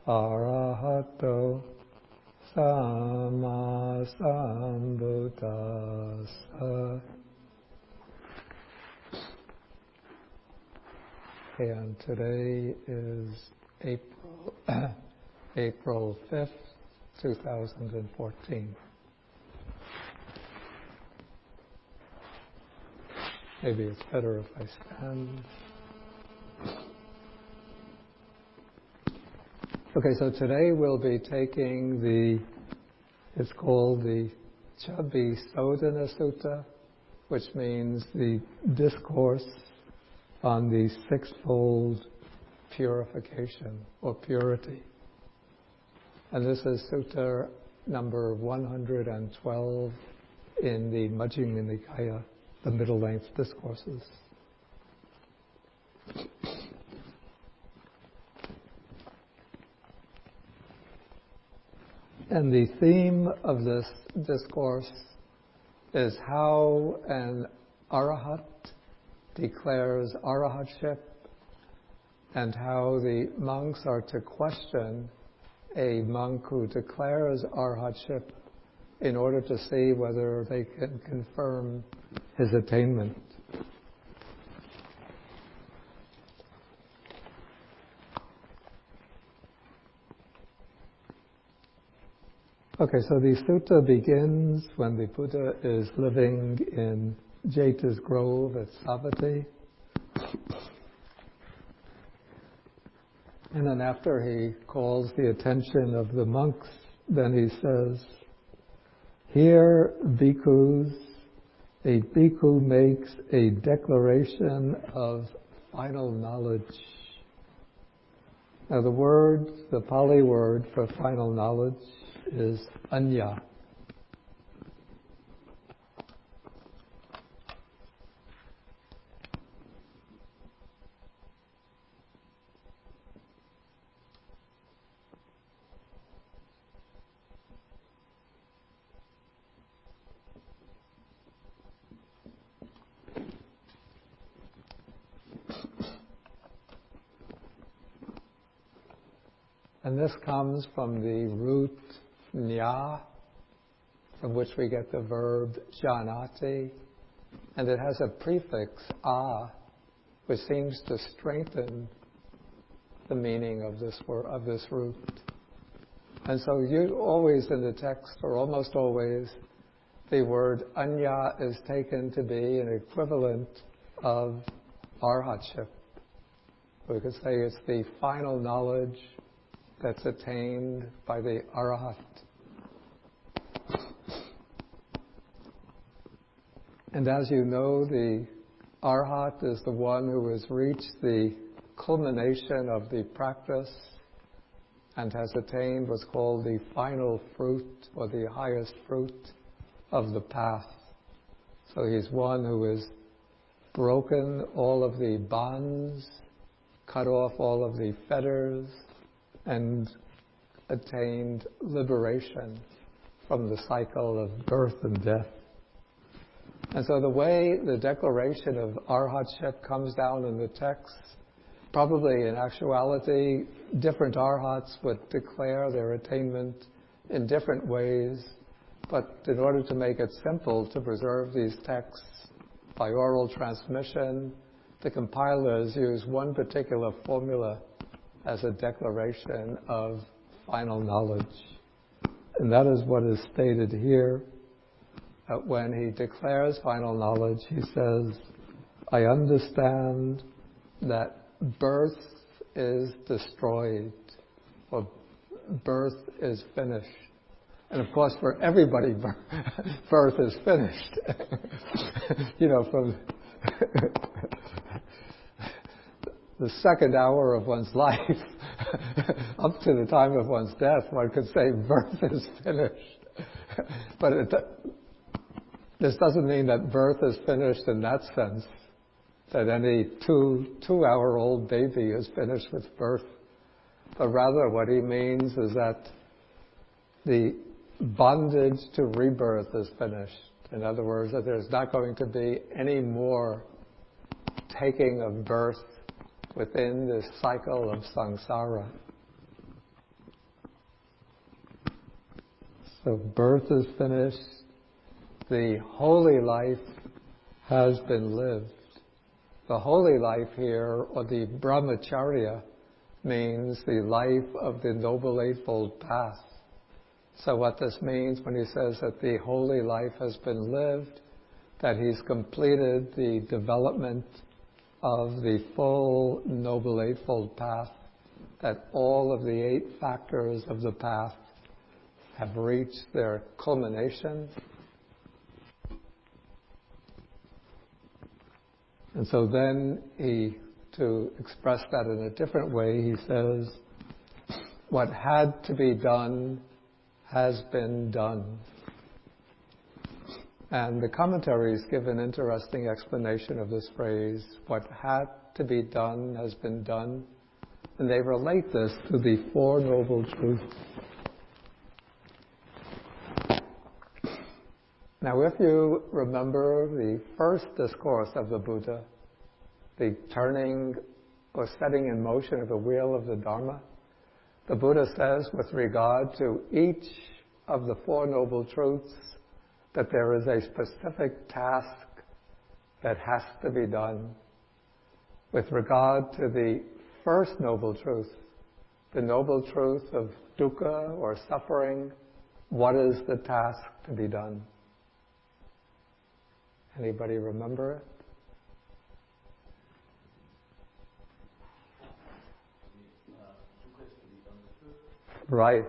arahato sama sambuddhassa. And today is April 5th, 2014. Maybe it's better if I stand. Okay, so today we'll be taking it's called the Chabbisodhana Sutta, which means the discourse on the sixfold purification or purity. And this is Sutta number 112 in the Majjhima Nikaya, the middle-length discourses. And the theme of this discourse is how an arahat declares arahatship and how the monks are to question a monk who declares arahatship in order to see whether they can confirm his attainment. Okay, so the sutta begins when the Buddha is living in Jeta's Grove at Savatthi. And then after he calls the attention of the monks, then he says, "Here, bhikkhus, a bhikkhu makes a declaration of final knowledge." Now the Pali word for final knowledge is anya. And this comes from the root nya, from which we get the verb janati, and it has a prefix a, which seems to strengthen the meaning of this root. And so you always in the text, or almost always, the word anya is taken to be an equivalent of arhatship. We could say it's the final knowledge that's attained by the arahat. And as you know, the arahat is the one who has reached the culmination of the practice and has attained what's called the final fruit or the highest fruit of the path. So he's one who has broken all of the bonds, cut off all of the fetters, and attained liberation from the cycle of birth and death. And so the way the declaration of arhatship comes down in the text, probably in actuality, different arhats would declare their attainment in different ways, but in order to make it simple to preserve these texts by oral transmission, the compilers use one particular formula as a declaration of final knowledge. And that is what is stated here. When he declares final knowledge, he says, "I understand that birth is destroyed, or birth is finished." And of course, for everybody, birth is finished. From the second hour of one's life up to the time of one's death, one could say birth is finished. But this doesn't mean that birth is finished in that sense, that any two-hour-old baby is finished with birth. But rather what he means is that the bondage to rebirth is finished. In other words, that there's not going to be any more taking of birth within this cycle of samsara. So birth is finished. The holy life has been lived. The holy life here, or the brahmacharya, means the life of the Noble Eightfold Path. So what this means when he says that the holy life has been lived, that he's completed the development of the full Noble Eightfold Path, that all of the 8 factors of the path have reached their culmination. And so then to express that in a different way, he says, what had to be done has been done. And the commentaries give an interesting explanation of this phrase, what had to be done has been done. And they relate this to the Four Noble Truths. Now, if you remember the first discourse of the Buddha, the turning or setting in motion of the wheel of the Dharma, the Buddha says with regard to each of the Four Noble Truths that there is a specific task that has to be done. With regard to the first Noble Truth, the Noble Truth of dukkha or suffering, what is the task to be done? Anybody remember it? Right.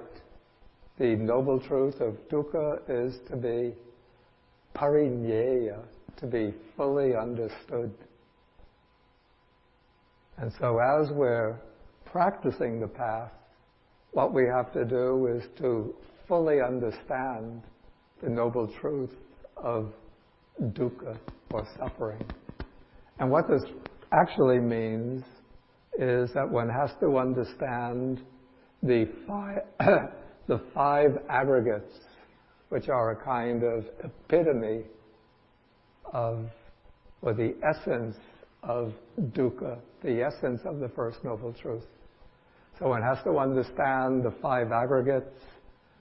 The Noble Truth of dukkha is to be parinyeya, to be fully understood. And so as we're practicing the path, what we have to do is to fully understand the Noble Truth of dukkha, or suffering. And what this actually means is that one has to understand the five aggregates, which are a kind of epitome of, or the essence of dukkha, the essence of the First Noble Truth. So one has to understand the 5 aggregates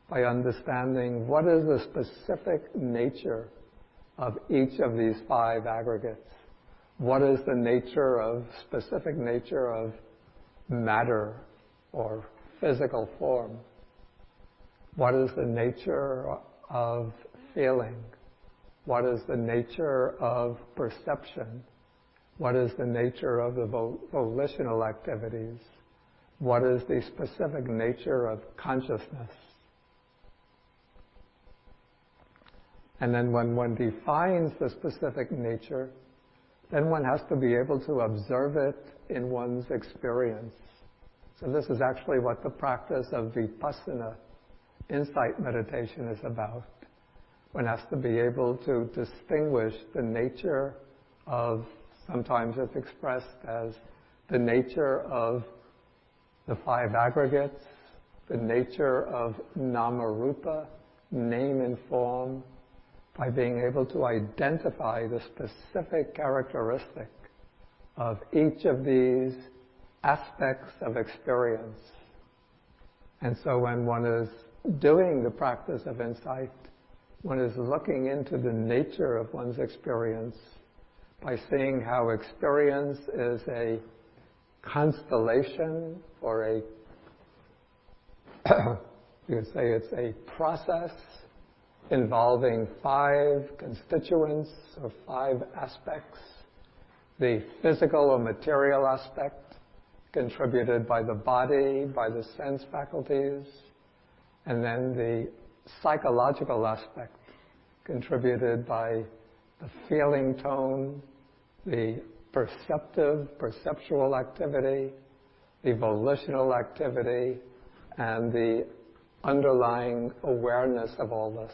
by understanding what is the specific nature of each of these 5 aggregates. What is the specific nature of matter or physical form? What is the nature of feeling? What is the nature of perception? What is the nature of the volitional activities? What is the specific nature of consciousness? And then when one defines the specific nature, then one has to be able to observe it in one's experience. So this is actually what the practice of vipassana, insight meditation, is about. One has to be able to distinguish the nature of, sometimes it's expressed as the nature of the 5 aggregates, the nature of nama-rupa, name and form, by being able to identify the specific characteristic of each of these aspects of experience. And so when one is doing the practice of insight, one is looking into the nature of one's experience by seeing how experience is a constellation, or you could say it's a process involving 5 constituents or 5 aspects. The physical or material aspect, contributed by the body, by the sense faculties, and then the psychological aspect, contributed by the feeling tone, the perceptual activity, the volitional activity, and the underlying awareness of all this,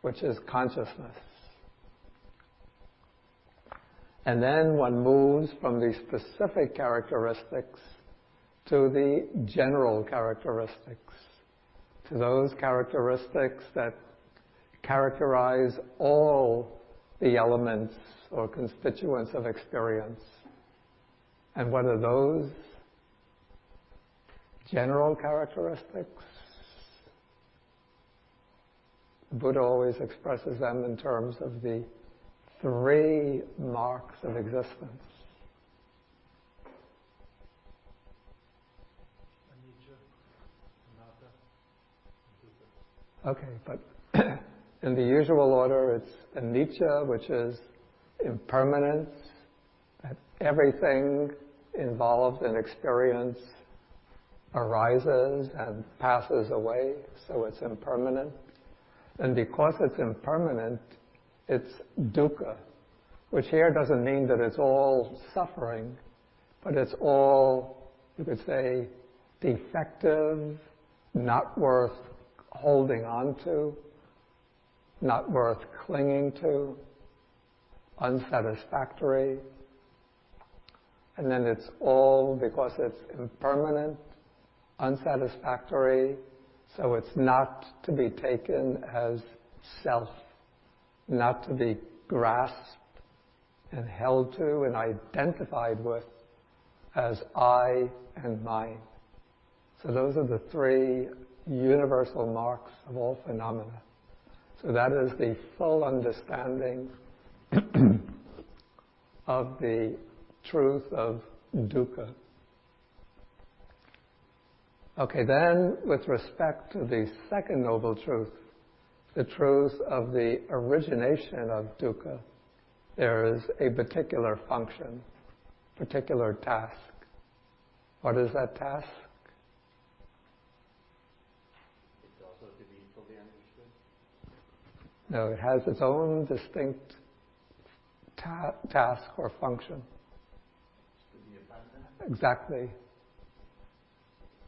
which is consciousness. And then one moves from the specific characteristics to the general characteristics, to those characteristics that characterize all the elements or constituents of experience. And what are those general characteristics? The Buddha always expresses them in terms of the three marks of existence. Okay, but in the usual order, it's anicca, which is impermanence, that everything involved in experience arises and passes away, so it's impermanent. And because it's impermanent, it's dukkha, which here doesn't mean that it's all suffering, but it's all, you could say, defective, not worth holding on to, not worth clinging to, unsatisfactory. And then it's all because it's impermanent, unsatisfactory, so it's not to be taken as self, not to be grasped and held to and identified with as I and mine. So those are the three universal marks of all phenomena. So that is the full understanding of the truth of dukkha. Okay, then with respect to the second noble truth, the truth of the origination of dukkha, there is a particular function, particular task. What is that task? It's also to be fully understood? No, it has its own distinct task or function. To be abandoned? Exactly.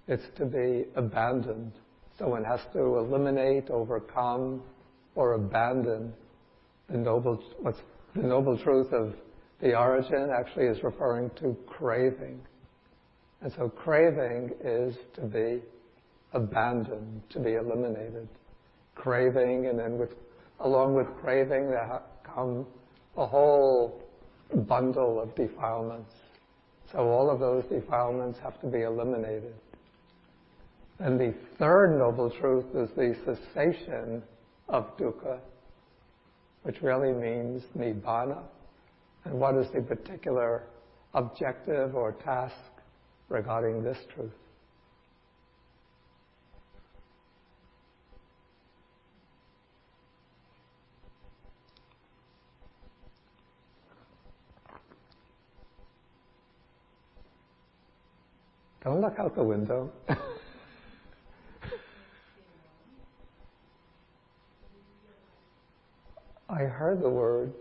It's to be abandoned. So one has to eliminate, overcome, or abandon the noble truth of the origin actually is referring to craving. And so craving is to be abandoned, to be eliminated. Craving, and then along with craving there come a whole bundle of defilements. So all of those defilements have to be eliminated. And the third noble truth is the cessation of dukkha, which really means nibbana. And what is the particular objective or task regarding this truth? Don't look out the window. I heard the word.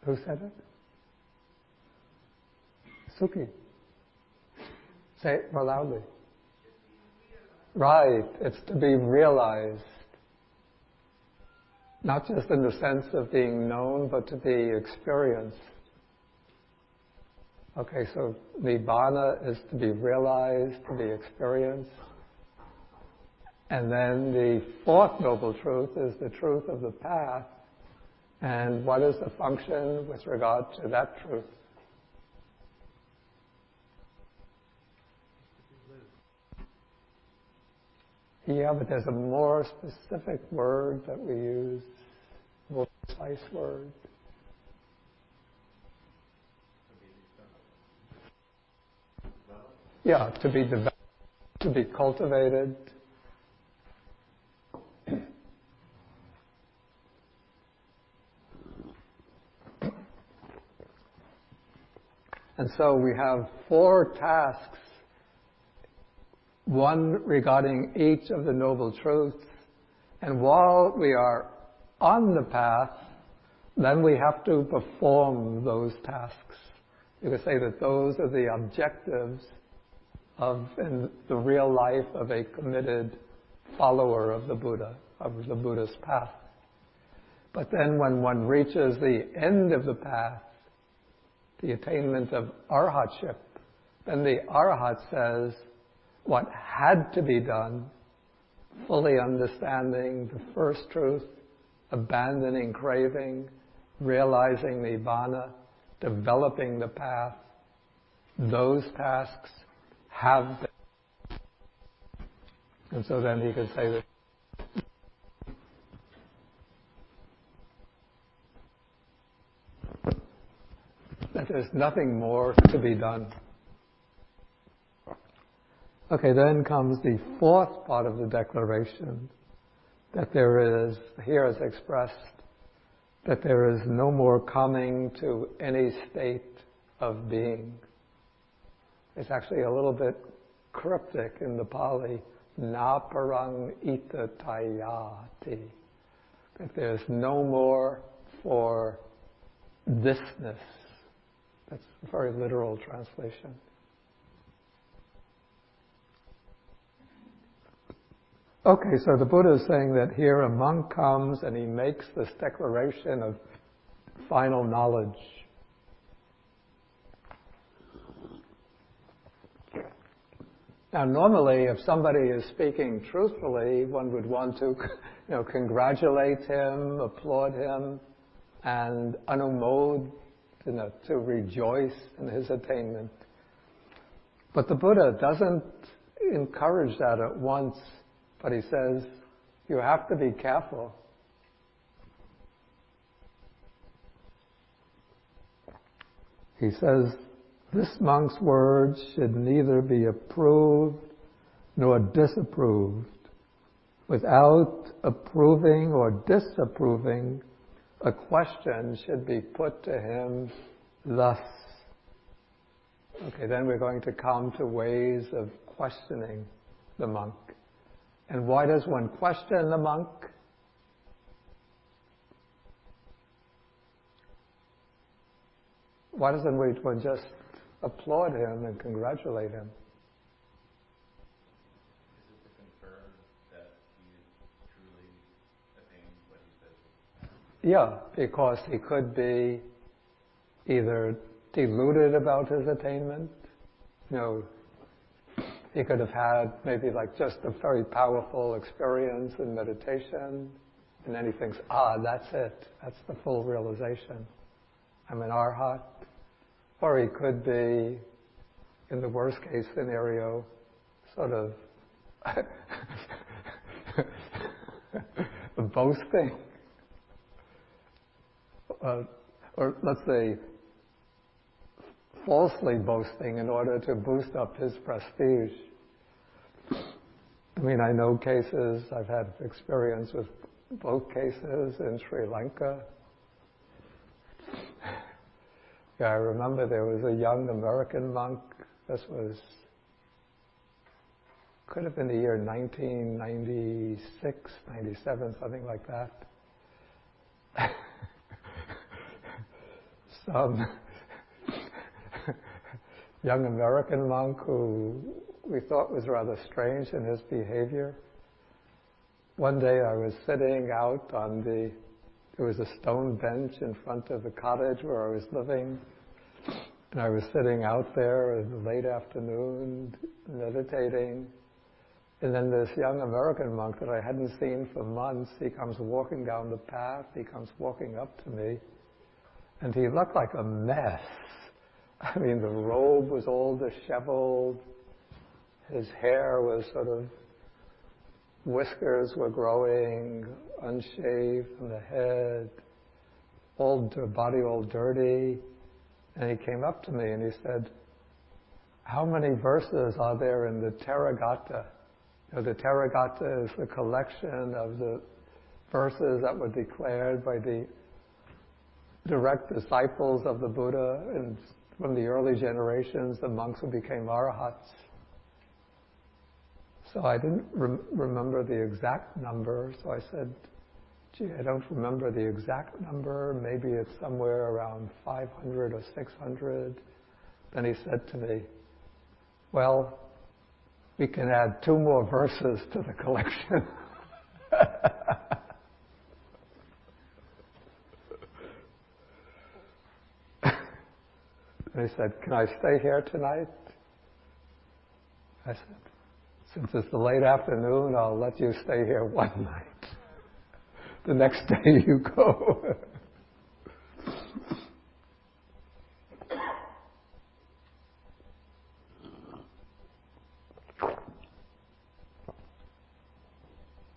Who said it? Suki. Say it more loudly. Right, it's to be realized. Not just in the sense of being known, but to be experienced. Okay, so nibbana is to be realized, to be experienced. And then the fourth noble truth is the truth of the path. And what is the function with regard to that truth? Yeah, but there's a more specific word that we use, a more precise word. Yeah, to be developed, to be cultivated. And so we have 4 tasks, one regarding each of the noble truths. And while we are on the path, then we have to perform those tasks. You could say that those are the objectives in the real life of a committed follower of the Buddha, of the Buddha's path. But then when one reaches the end of the path, the attainment of arhatship, then the arhat says what had to be done, fully understanding the first truth, abandoning craving, realizing nibbana, developing the path, those tasks have been. And so then he could say that There's nothing more to be done. Okay, then comes the fourth part of the declaration, that there is, here is expressed, that there is no more coming to any state of being. It's actually a little bit cryptic in the Pali, na parang ita tayati, that there's no more for thisness. That's a very literal translation. Okay, so the Buddha is saying that here a monk comes and he makes this declaration of final knowledge. Now, normally, if somebody is speaking truthfully, one would want to, congratulate him, applaud him, and anumod, to rejoice in his attainment. But the Buddha doesn't encourage that at once, but he says, you have to be careful. He says, this monk's words should neither be approved nor disapproved. Without approving or disapproving, a question should be put to him thus. Okay, then we're going to come to ways of questioning the monk. And why does one question the monk? Why doesn't one just applaud him and congratulate him? Is it to confirm that he truly attained what he says? Yeah, because he could be either deluded about his attainment, he could have had maybe like just a very powerful experience in meditation, and then he thinks, that's it. That's the full realization. I'm an arhat. Or he could be, in the worst case scenario, sort of boasting. Or let's say, falsely boasting in order to boost up his prestige. I mean, I know cases, I've had experience with both cases in Sri Lanka. Yeah, I remember there was a young American monk, could have been the year 1996, 97, something like that. Some young American monk who we thought was rather strange in his behavior. One day I was sitting out there was a stone bench in front of the cottage where I was living, and I was sitting out there in the late afternoon meditating, and then this young American monk that I hadn't seen for months, he comes walking down the path, he comes walking up to me, and he looked like a mess. I mean, the robe was all disheveled, his hair was sort of, whiskers were growing, unshaved from the head, body all dirty. And he came up to me and he said, how many verses are there in the Therigatha? The Therigatha is the collection of the verses that were declared by the direct disciples of the Buddha, and from the early generations, the monks who became arahats. So I didn't remember the exact number, so I said, gee, I don't remember the exact number, maybe it's somewhere around 500 or 600. Then he said to me, well, we can add 2 more verses to the collection. And he said, can I stay here tonight? I said, since it's the late afternoon, I'll let you stay here one night. The next day you go.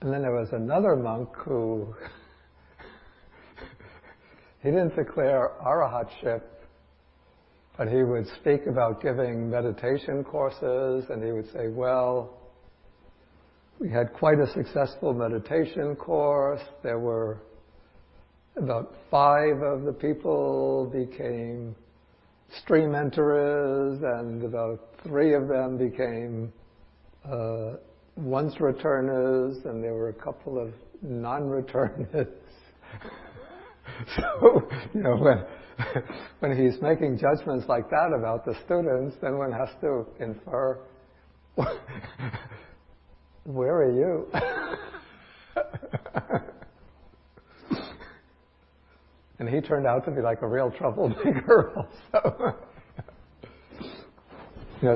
And then there was another monk who he didn't declare arahatship, but he would speak about giving meditation courses, and he would say, well, we had quite a successful meditation course. There were about 5 of the people became stream enterers, and about 3 of them became once returners, and there were a couple of non-returners. So, when he's making judgments like that about the students, then one has to infer, where are you? And he turned out to be like a real troublemaker also.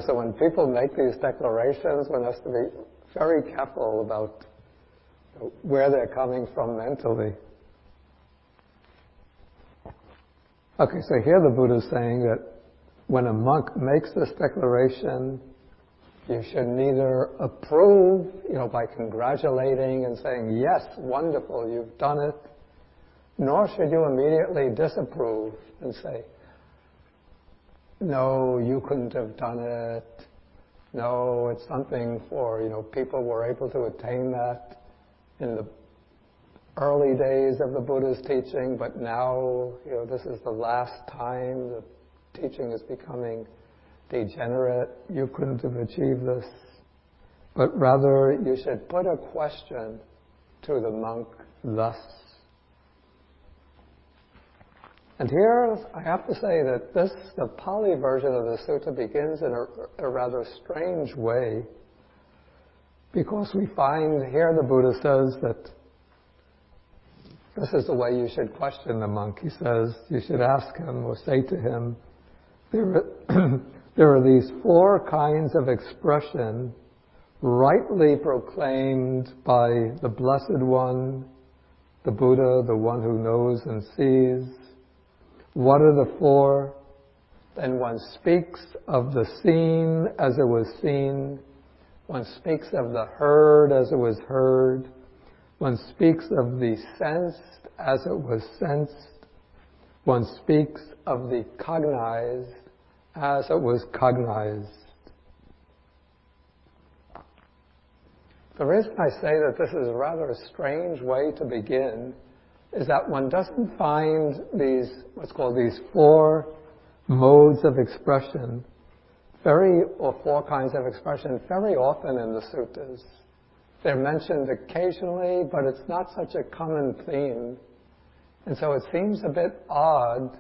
So when people make these declarations, one has to be very careful about where they're coming from mentally. Okay, so here the Buddha is saying that when a monk makes this declaration, you should neither approve, by congratulating and saying, yes, wonderful, you've done it, nor should you immediately disapprove and say, no, you couldn't have done it. No, it's something for, people were able to attain that in the early days of the Buddha's teaching, but now, this is the last time the teaching is becoming degenerate. You couldn't have achieved this. But rather, you should put a question to the monk thus. And here, I have to say that the Pali version of the sutta begins in a rather strange way, because we find here the Buddha says that this is the way you should question the monk. He says, you should ask him or say to him, there are these 4 kinds of expression rightly proclaimed by the Blessed One, the Buddha, the one who knows and sees. What are the 4? Then one speaks of the seen as it was seen. One speaks of the heard as it was heard. One speaks of the sensed as it was sensed. One speaks of the cognized as it was cognized. The reason I say that this is a rather strange way to begin is that one doesn't find what's called these 4 modes of expression, or 4 kinds of expression, very often in the suttas. They're mentioned occasionally, but it's not such a common theme. And so it seems a bit odd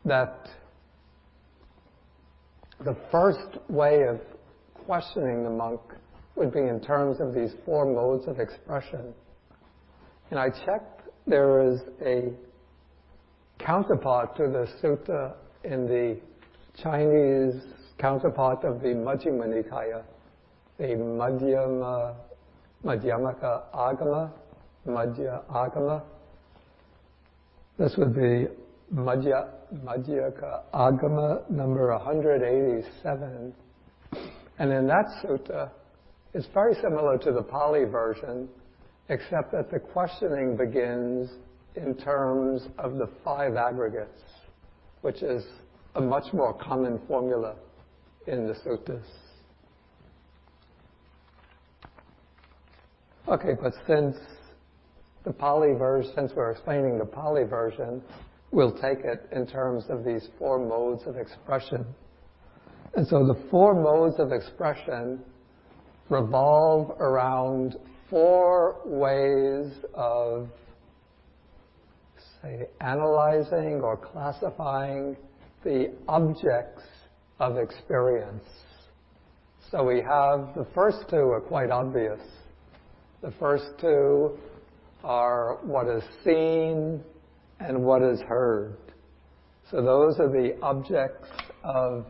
that the first way of questioning the monk would be in terms of these 4 modes of expression. And I checked, there is a counterpart to the sutta in the Chinese counterpart of the Majjhima Nikaya, the Madhyamaka Agama, Madhya Agama. This would be Madhyaka Agama number 187. And in that sutta, it's very similar to the Pali version, except that the questioning begins in terms of the 5 aggregates, which is a much more common formula in the suttas. Okay, but since we're explaining the Pali version, we'll take it in terms of these 4 modes of expression. And so the 4 modes of expression revolve around 4 ways of, say, analyzing or classifying the objects of experience. So we have, the first 2 are quite obvious. The first 2 are what is seen and what is heard. So those are the objects of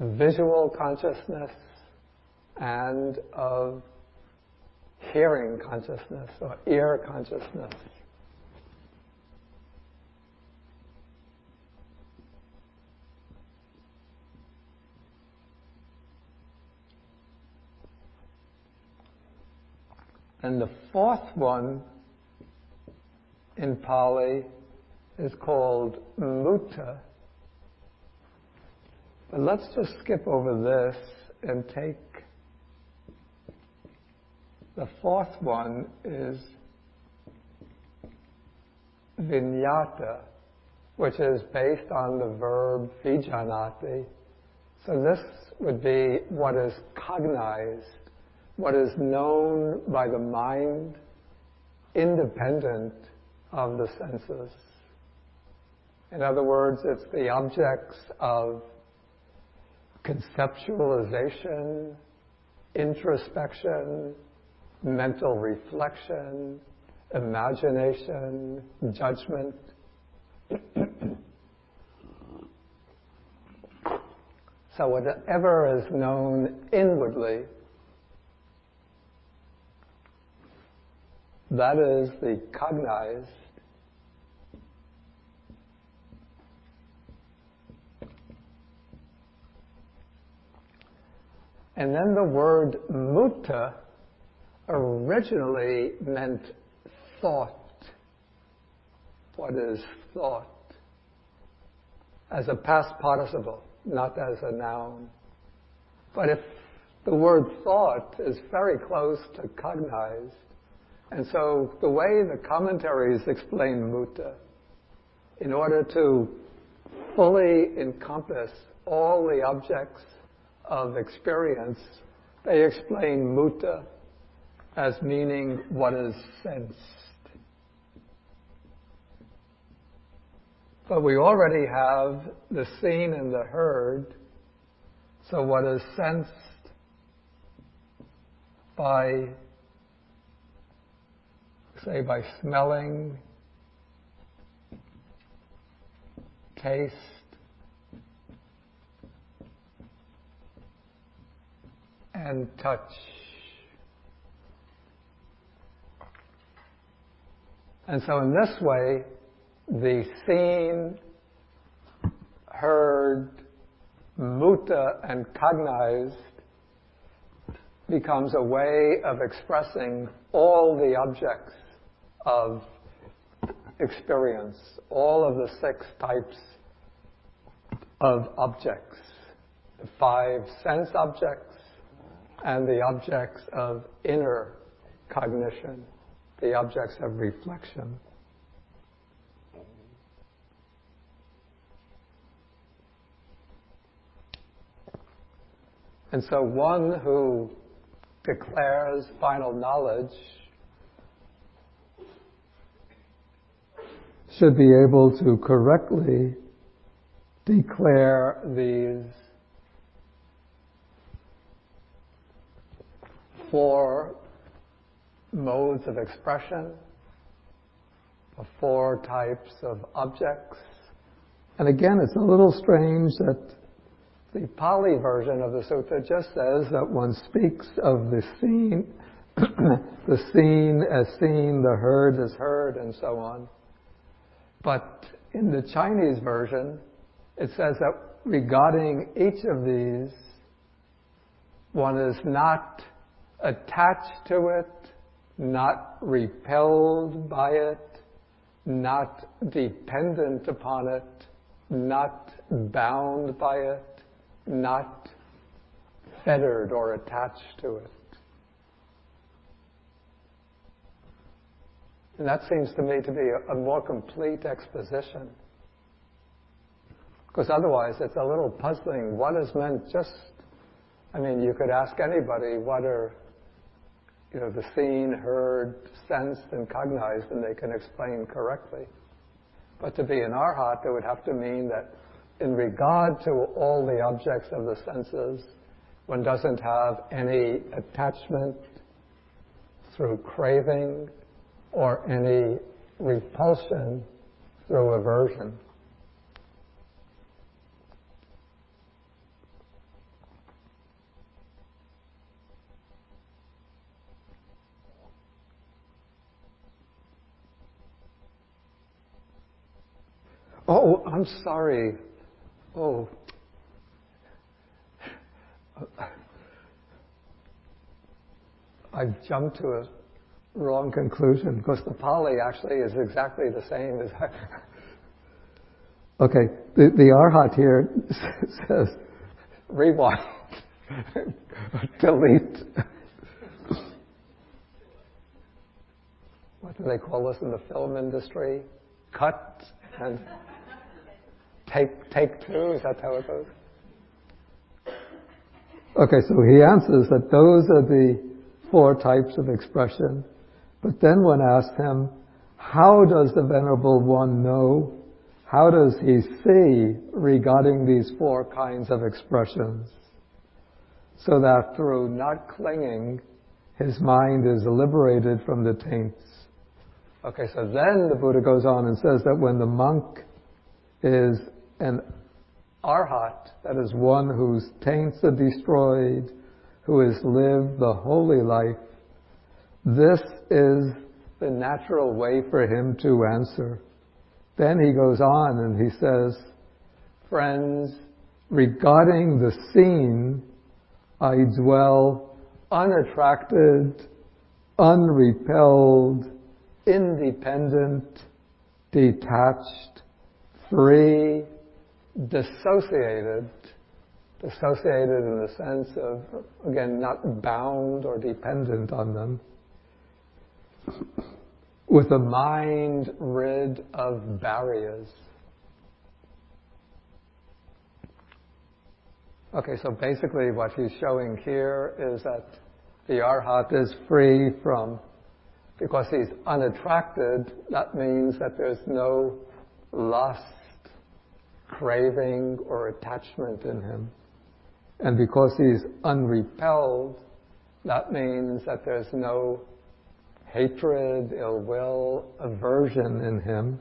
visual consciousness and of hearing consciousness or ear consciousness. And the 4th one in Pali is called mutta. But let's just skip over this and take the fourth one is vinyata, which is based on the verb vijanati. So this would be what is cognized, what is known by the mind, independent of the senses. In other words, it's the objects of conceptualization, introspection, mental reflection, imagination, judgment. So whatever is known inwardly, that is the cognized. And then the word mutta originally meant thought. What is thought? As a past participle, not as a noun. But if the word thought is very close to cognized, and so the way the commentaries explain mutta, in order to fully encompass all the objects of experience, they explain mutta as meaning what is sensed. But we already have the seen and the heard, so what is sensed by, say, by smelling, taste, and touch. And so in this way, the seen, heard, mutta, and cognized becomes a way of expressing all the objects of experience, all of the 6 types of objects, the 5 sense objects, and the objects of inner cognition, the objects of reflection. And so one who declares final knowledge should be able to correctly declare these 4 modes of expression, the 4 types of objects. And again, it's a little strange that the Pali version of the sutta just says that one speaks of the seen, the seen as seen, the heard as heard, and so on. But in the Chinese version, it says that regarding each of these, one is not attached to it, not repelled by it, not dependent upon it, not bound by it, not fettered or attached to it. And that seems to me to be a more complete exposition. Because otherwise it's a little puzzling. What is meant just, you could ask anybody what are, the seen, heard, sensed, and cognized, and they can explain correctly. But to be an arhat, it would have to mean that in regard to all the objects of the senses, one doesn't have any attachment through craving or any repulsion through aversion. Oh, I'm sorry. Oh. I've jumped to a wrong conclusion because the Pali actually is exactly the same as Okay, the Arhat here says rewind, delete. What do they call this in the film industry? Cut and take two, is that how it goes? Okay, so he answers that those are the 4 types of expression. But then one asks him, how does the Venerable One know? How does he see regarding these 4 kinds of expressions? So that through not clinging, his mind is liberated from the taints. Okay, so then the Buddha goes on and says that when the monk is an arhat, that is one whose taints are destroyed, who has lived the holy life, this is the natural way for him to answer. Then he goes on and he says, friends, regarding the seen, I dwell unattracted, unrepelled, independent, detached, free, dissociated in the sense of, again, not bound or dependent on them, with a mind rid of barriers. Okay, so basically what he's showing here is that the arhat is free from, because he's unattracted, that means that there's no lust, craving, or attachment in him. And because he's unrepelled, that means that there's no hatred, ill will, aversion in him.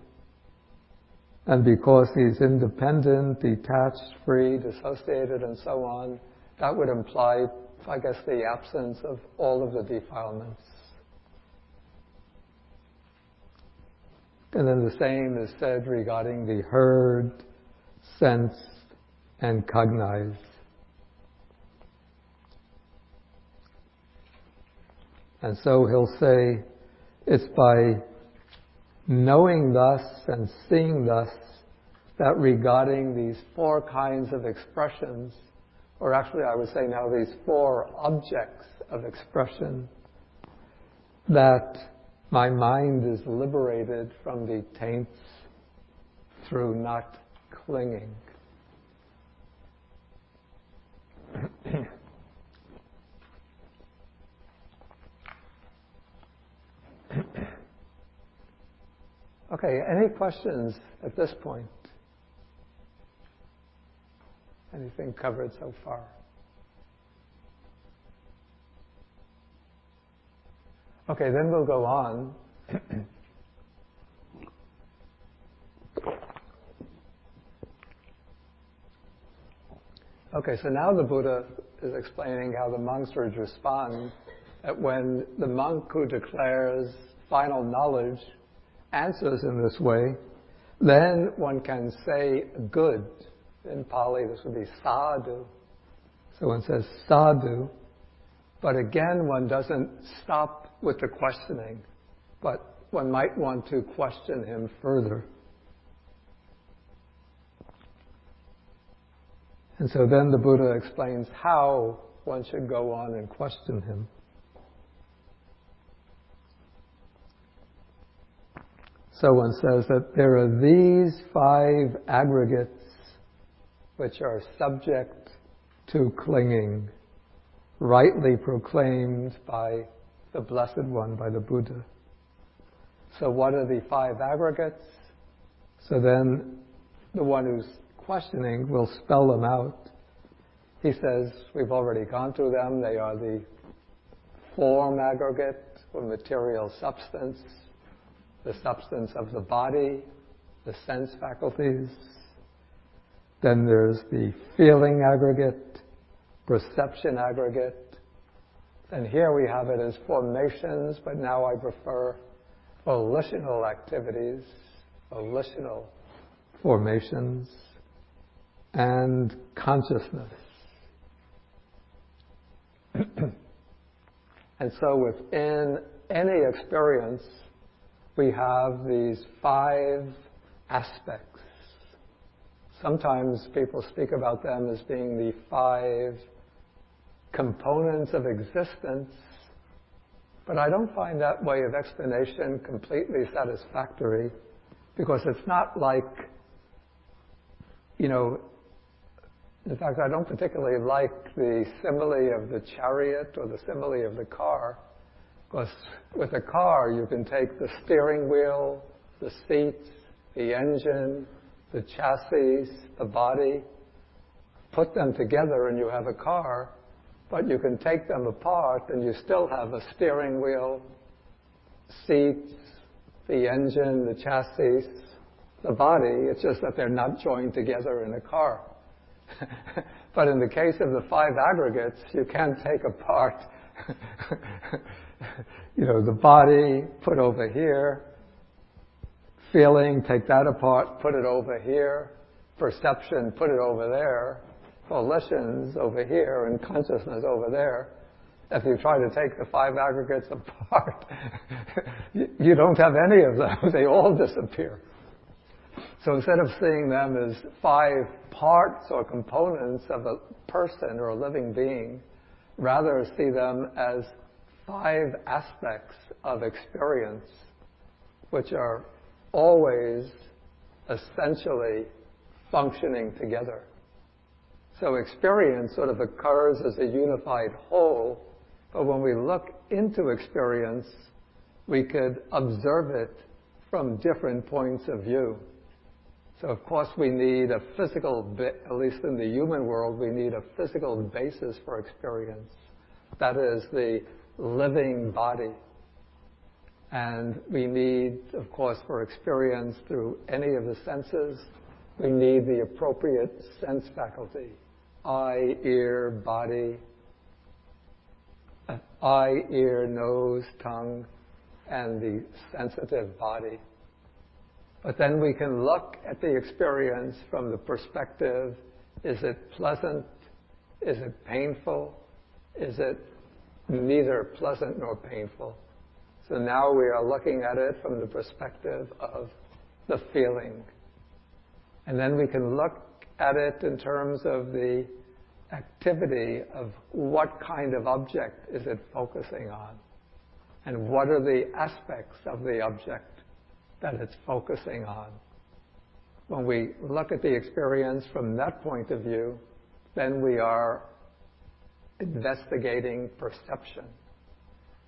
And because he's independent, detached, free, dissociated, and so on, that would imply, I guess, the absence of all of the defilements. And then the same is said regarding the heard, sensed, and cognized. And so he'll say, it's by knowing thus and seeing thus that regarding these 4 kinds of expressions, or actually I would say now these 4 objects of expression, that my mind is liberated from the taints through not clinging. Okay, any questions at this point? Anything covered so far? Okay, then we'll go on. Okay, so now the Buddha is explaining how the monks would respond that when the monk who declares final knowledge answers in this way, then one can say good. In Pali, this would be sadhu. So one says sadhu, but again, one doesn't stop with the questioning, but one might want to question him further. And so then the Buddha explains how one should go on and question him. So one says that there are these 5 aggregates which are subject to clinging, rightly proclaimed by the Blessed One, by the Buddha. So what are the 5 aggregates? So then the one who's questioning will spell them out. He says, we've already gone through them. They are the form aggregate, or material substance, the substance of the body, the sense faculties. Then there's the feeling aggregate, perception aggregate. And here we have it as formations, but now I prefer volitional activities, volitional formations, and consciousness. And so within any experience, we have these 5 aspects. Sometimes people speak about them as being the 5 components of existence, but I don't find that way of explanation completely satisfactory, because it's not like, in fact, I don't particularly like the simile of the chariot or the simile of the car, because with a car you can take the steering wheel, the seats, the engine, the chassis, the body, put them together and you have a car, but you can take them apart and you still have a steering wheel, seats, the engine, the chassis, the body. It's just that they're not joined together in a car. But in the case of the 5 aggregates, you can take apart the body, put over here, feeling, take that apart, put it over here, perception, put it over there, volitions over here, and consciousness over there. If you try to take the 5 aggregates apart, you don't have any of them. They all disappear. So instead of seeing them as 5 parts or components of a person or a living being, rather see them as 5 aspects of experience, which are always essentially functioning together. So experience sort of occurs as a unified whole, but when we look into experience, we could observe it from different points of view. So of course we need a physical, at least in the human world, we need a physical basis for experience. That is the living body. And we need, of course, for experience through any of the senses, we need the appropriate sense faculty. Eye, ear, body, eye, ear, nose, tongue, and the sensitive body. But then we can look at the experience from the perspective, is it pleasant? Is it painful? Is it neither pleasant nor painful? So now we are looking at it from the perspective of the feeling. And then we can look at it in terms of the activity of what kind of object is it focusing on, and what are the aspects of the object that it's focusing on. When we look at the experience from that point of view, then we are investigating perception,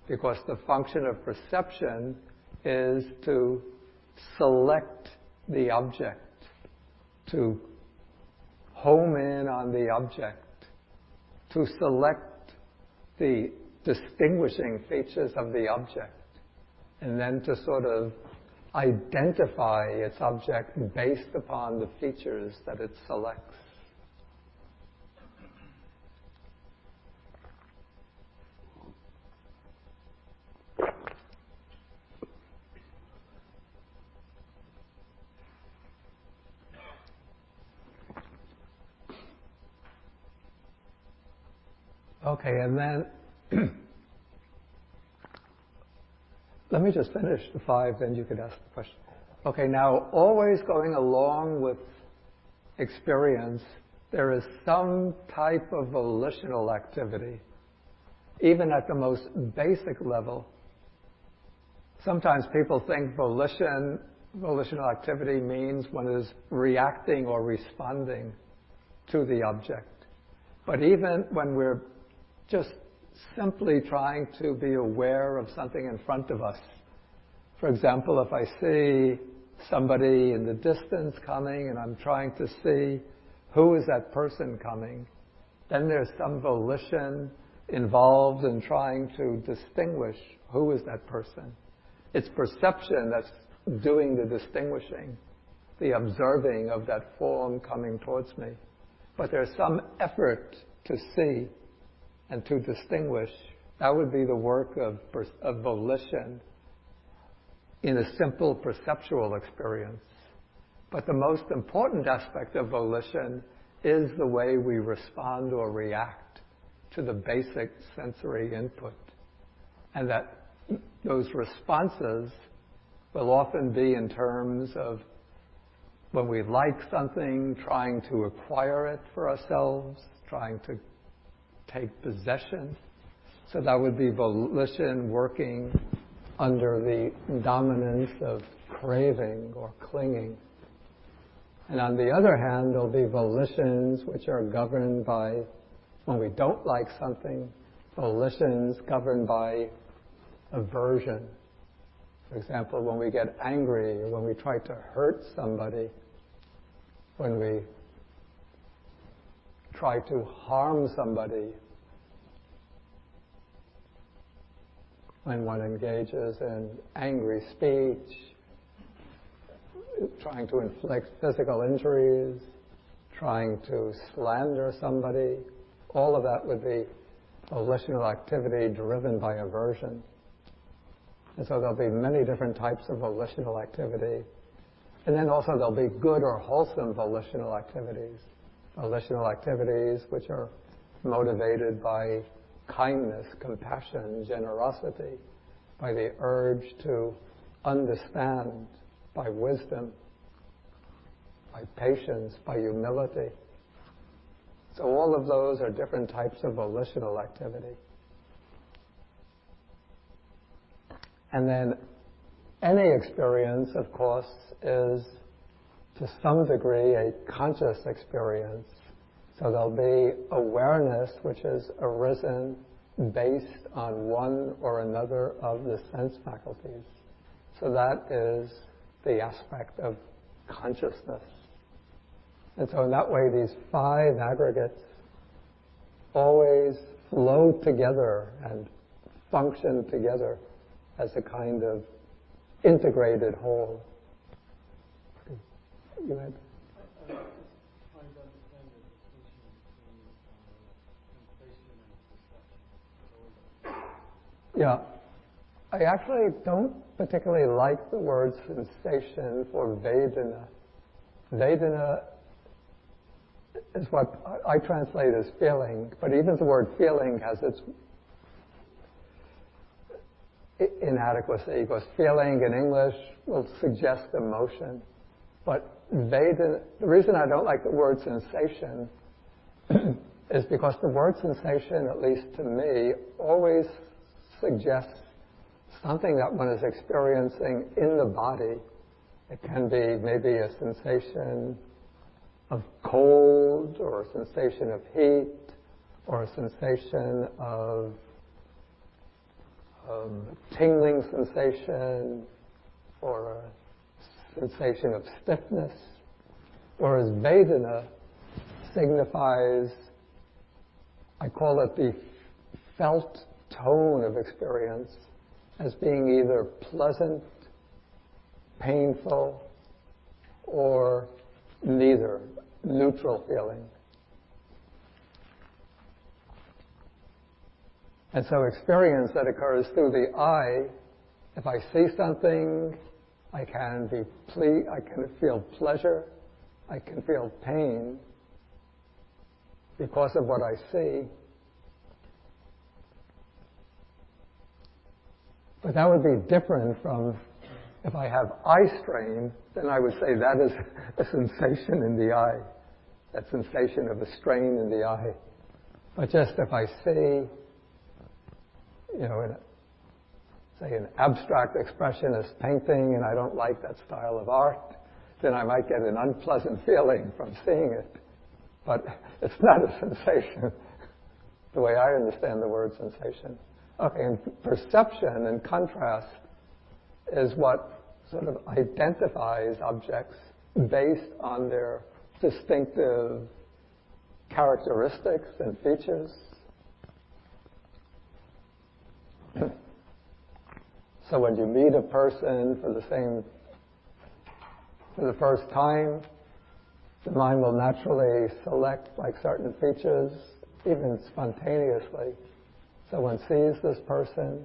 because the function of perception is to select the object, to home in on the object, to select the distinguishing features of the object, and then to sort of identify its object based upon the features that it selects. Okay, and then let me just finish the 5, then you could ask the question. Okay, now always going along with experience, there is some type of volitional activity, even at the most basic level. Sometimes people think volitional activity means one is reacting or responding to the object. But even when we're just simply trying to be aware of something in front of us. For example, if I see somebody in the distance coming and I'm trying to see who is that person coming, then there's some volition involved in trying to distinguish who is that person. It's perception that's doing the distinguishing, the observing of that form coming towards me. But there's some effort to see and to distinguish. That would be the work of volition in a simple perceptual experience. But the most important aspect of volition is the way we respond or react to the basic sensory input. And that those responses will often be in terms of when we like something, trying to acquire it for ourselves, trying to take possession. So that would be volition working under the dominance of craving or clinging. And on the other hand, there'll be volitions which are governed by, when we don't like something, volitions governed by aversion. For example, when we get angry, or when we try to hurt somebody, when we try to harm somebody, when one engages in angry speech, trying to inflict physical injuries, trying to slander somebody, all of that would be volitional activity driven by aversion. And so there'll be many different types of volitional activity. And then also there'll be good or wholesome volitional activities. Volitional activities which are motivated by kindness, compassion, generosity, by the urge to understand, by wisdom, by patience, by humility. So all of those are different types of volitional activity. And then any experience, of course, is to some degree a conscious experience. So there'll be awareness which has arisen based on one or another of the sense faculties. So that is the aspect of consciousness. And so in that way, these five aggregates always flow together and function together as a kind of integrated whole. You had? Yeah. I actually don't particularly like the word sensation for Vedana. Vedana is what I translate as feeling, but even the word feeling has its inadequacy, because feeling in English will suggest emotion. But Vedana, the reason I don't like the word sensation is because the word sensation, at least to me, always suggests something that one is experiencing in the body. It can be maybe a sensation of cold, or a sensation of heat, or a sensation of tingling sensation, or a sensation of stiffness. Whereas Vedana signifies, I call it the felt tone of experience, as being either pleasant, painful, or neither, neutral feeling. And so experience that occurs through the eye, if I see something, I can feel pleasure, I can feel pain because of what I see. But that would be different from if I have eye strain, then I would say that is a sensation in the eye, that sensation of a strain in the eye. But just if I see, say an abstract expressionist painting and I don't like that style of art, then I might get an unpleasant feeling from seeing it. But it's not a sensation, the way I understand the word sensation. Okay, and perception, in contrast, is what sort of identifies objects based on their distinctive characteristics and features. So when you meet a person for the first time, the mind will naturally select like certain features, even spontaneously. So one sees this person,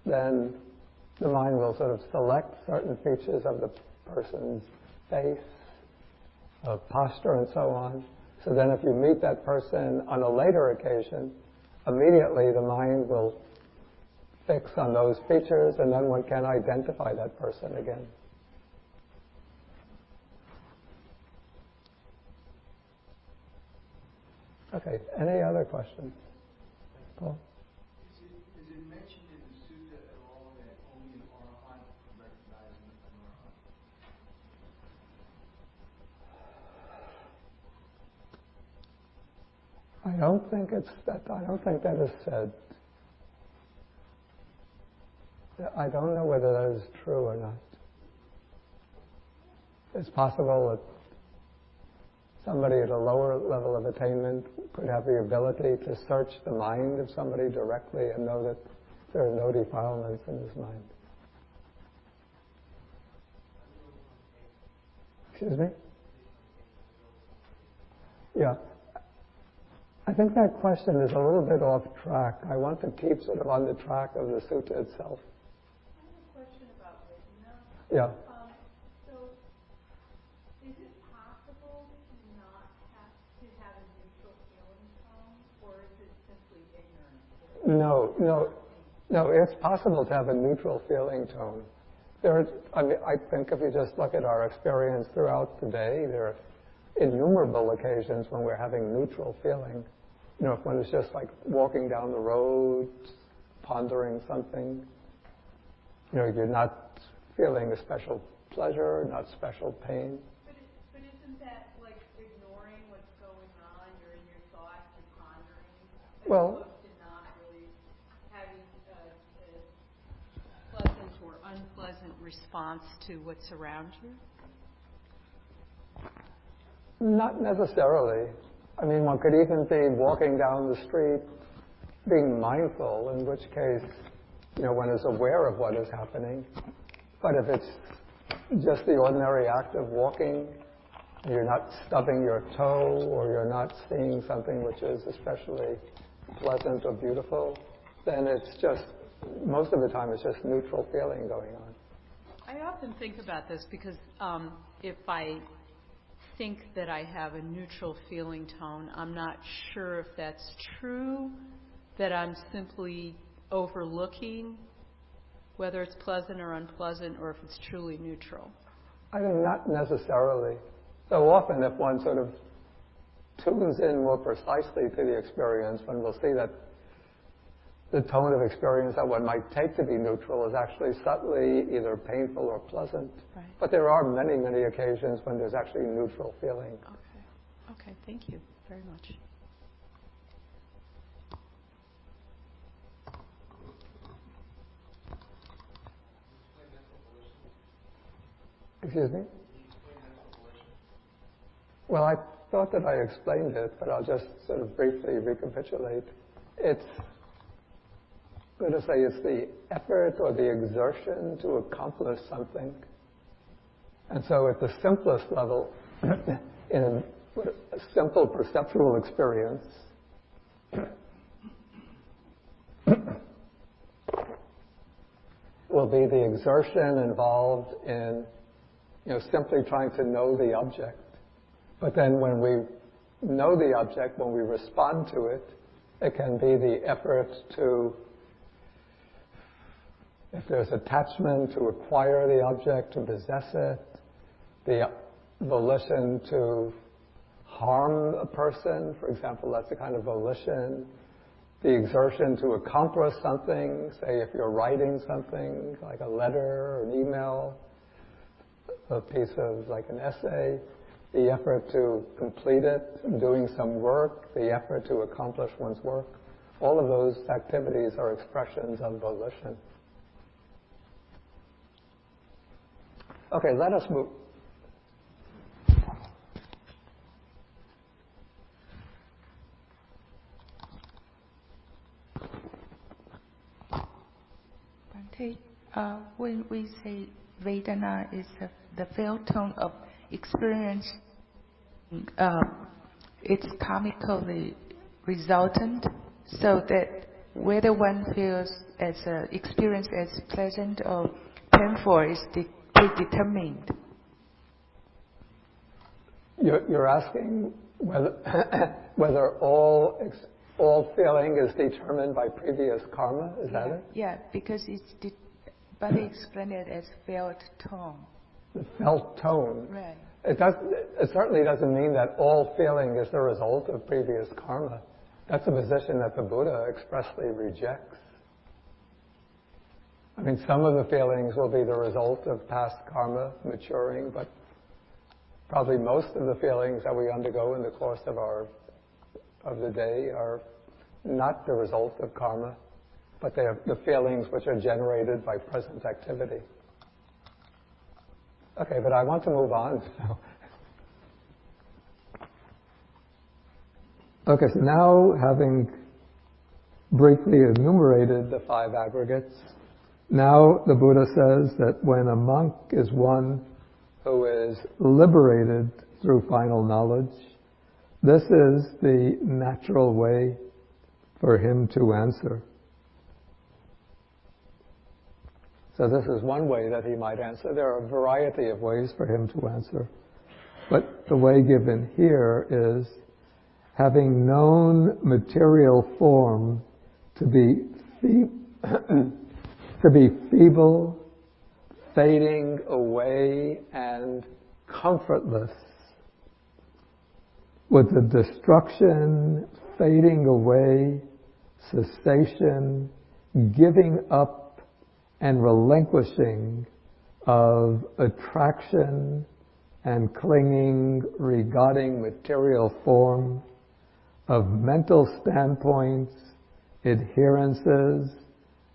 then the mind will sort of select certain features of the person's face, of posture, and so on. So then if you meet that person on a later occasion, immediately the mind will fix on those features, and then one can identify that person again. Okay, any other questions? Paul? Is it mentioned in the Sutta at all that only an arahant can recognize an arahant? I don't think that is said. I don't know whether that is true or not. It's possible that somebody at a lower level of attainment could have the ability to search the mind of somebody directly and know that there are no defilements in his mind. Excuse me? Yeah. I think that question is a little bit off track. I want to keep sort of on the track of the sutta itself. I have a question about Vedana. Yeah. So, is it possible to not have a neutral feeling tone, or is it simply ignorance? No. It's possible to have a neutral feeling tone. I think if you just look at our experience throughout the day, there are innumerable occasions when we're having neutral feeling. When it's just like walking down the road, pondering something. You're not feeling a special pleasure, not special pain. But isn't that like ignoring what's going on? You're in your thoughts, you're pondering, as opposed to not really having a pleasant or unpleasant response to what's around you? Not necessarily. I mean, one could even be walking down the street being mindful, in which case, one is aware of what is happening. But if it's just the ordinary act of walking, you're not stubbing your toe, or you're not seeing something which is especially pleasant or beautiful, then it's just, most of the time, it's just neutral feeling going on. I often think about this because if I think that I have a neutral feeling tone, I'm not sure if that's true, that I'm simply overlooking whether it's pleasant or unpleasant, or if it's truly neutral. I think not necessarily. So often if one sort of tunes in more precisely to the experience, one will see that the tone of experience that one might take to be neutral is actually subtly either painful or pleasant. Right. But there are many, many occasions when there's actually neutral feeling. Okay, thank you very much. Excuse me? Well, I thought that I explained it, but I'll just sort of briefly recapitulate. It's the effort or the exertion to accomplish something. And so at the simplest level, in a simple perceptual experience, will be the exertion involved in simply trying to know the object. But then when we know the object, when we respond to it, it can be the effort to, if there's attachment, to acquire the object, to possess it, the volition to harm a person, for example, that's a kind of volition. The exertion to accomplish something, say if you're writing something, like a letter or an email, a piece of like an essay, the effort to complete it, doing some work, the effort to accomplish one's work. All of those activities are expressions of volition. Okay, let us move. When we say Vedana is the felt tone of experience, it's karmically resultant, so that whether one feels as experience as pleasant or painful is predetermined. You're asking whether all feeling is determined by previous karma, is that it? Yeah, because but they explain it as felt tone. The felt tone. Right. It certainly doesn't mean that all feeling is the result of previous karma. That's a position that the Buddha expressly rejects. I mean, some of the feelings will be the result of past karma maturing, but probably most of the feelings that we undergo in the course of the day are not the result of karma, but they are the feelings which are generated by present activity. Okay, but I want to move on. Okay, so now having briefly enumerated the 5 aggregates, now the Buddha says that when a monk is one who is liberated through final knowledge, this is the natural way for him to answer. So this is one way that he might answer. There are a variety of ways for him to answer. But the way given here is, having known material form to be feeble, fading away, and comfortless, with the destruction, fading away, cessation, giving up, and relinquishing of attraction and clinging regarding material form, of mental standpoints, adherences,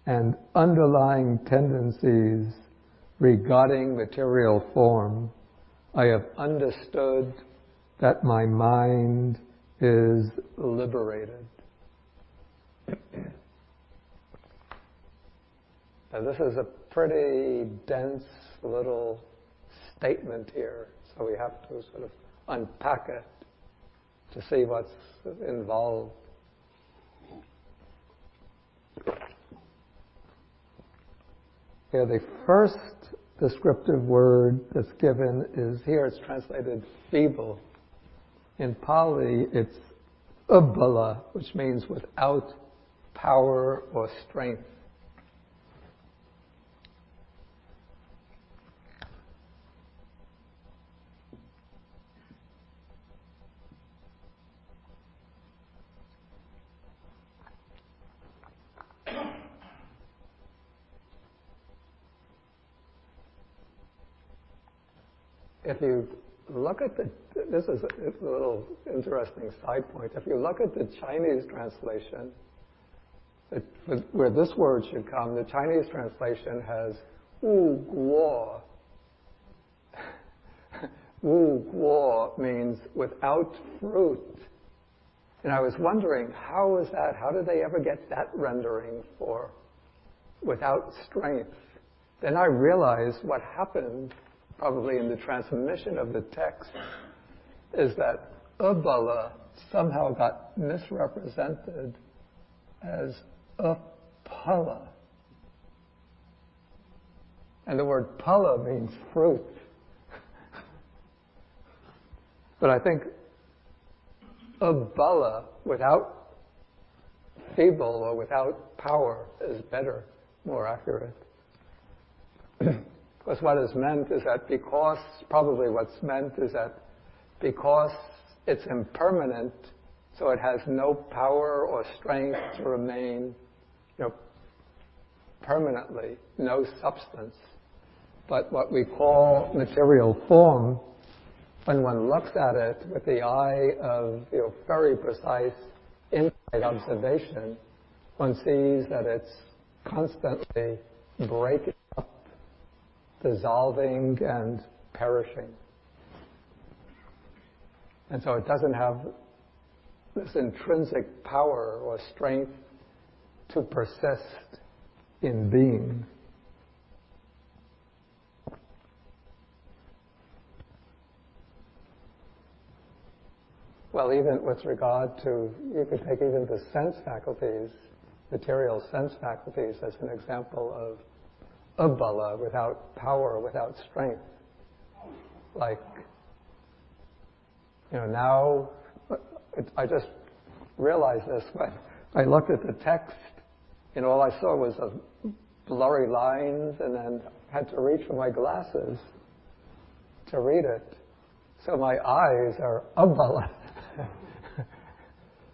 and underlying tendencies regarding material form, I have understood that my mind is liberated. Now this is a pretty dense little statement here, so we have to sort of unpack it to see what's involved. Here, the first descriptive word that's given is, here it's translated feeble. In Pali, it's ubala, which means without power or strength. If you look at this is a little interesting side point. If you look at the Chinese translation, where this word should come, the Chinese translation has wu guo. Wu guo means without fruit. And I was wondering, how is that? How did they ever get that rendering for without strength? Then I realized what happened probably in the transmission of the text is that ubala somehow got misrepresented as apala. And the word pala means fruit. But I think ubala, without feeble or without power, is better, more accurate. Because what is meant is that probably what's meant is that because it's impermanent, so it has no power or strength to remain, permanently, no substance. But what we call material form, when one looks at it with the eye of very precise insight observation, one sees that it's constantly breaking up, dissolving, and perishing. And so it doesn't have this intrinsic power or strength to persist in being. Well, even with regard to, you could take even the sense faculties, material sense faculties, as an example of ubala, without power, without strength. Like, now, I just realized this when I looked at the text, all I saw was blurry lines, and then had to reach for my glasses to read it. So my eyes are abala,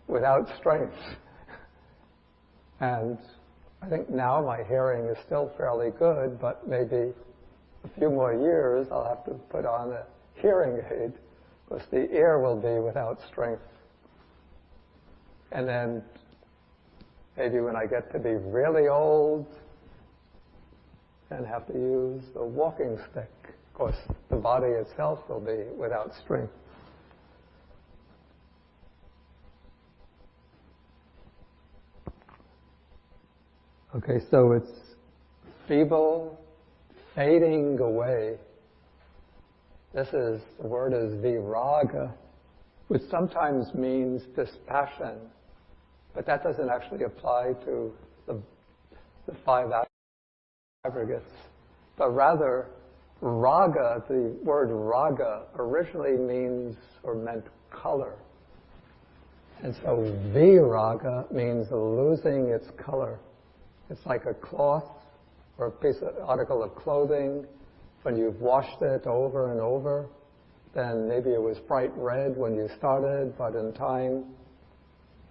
without strength. And I think now my hearing is still fairly good, but maybe a few more years I'll have to put on a hearing aid because the ear will be without strength. And then maybe when I get to be really old and have to use the walking stick, of course the body itself will be without strength. Okay, so it's feeble, fading away. The word is viraga, which sometimes means dispassion, but that doesn't actually apply to the five aggregates. But rather, raga, the word raga originally means or meant color. And so viraga means losing its color. It's like a cloth or a piece of article of clothing. When you've washed it over and over, then maybe it was bright red when you started, but in time,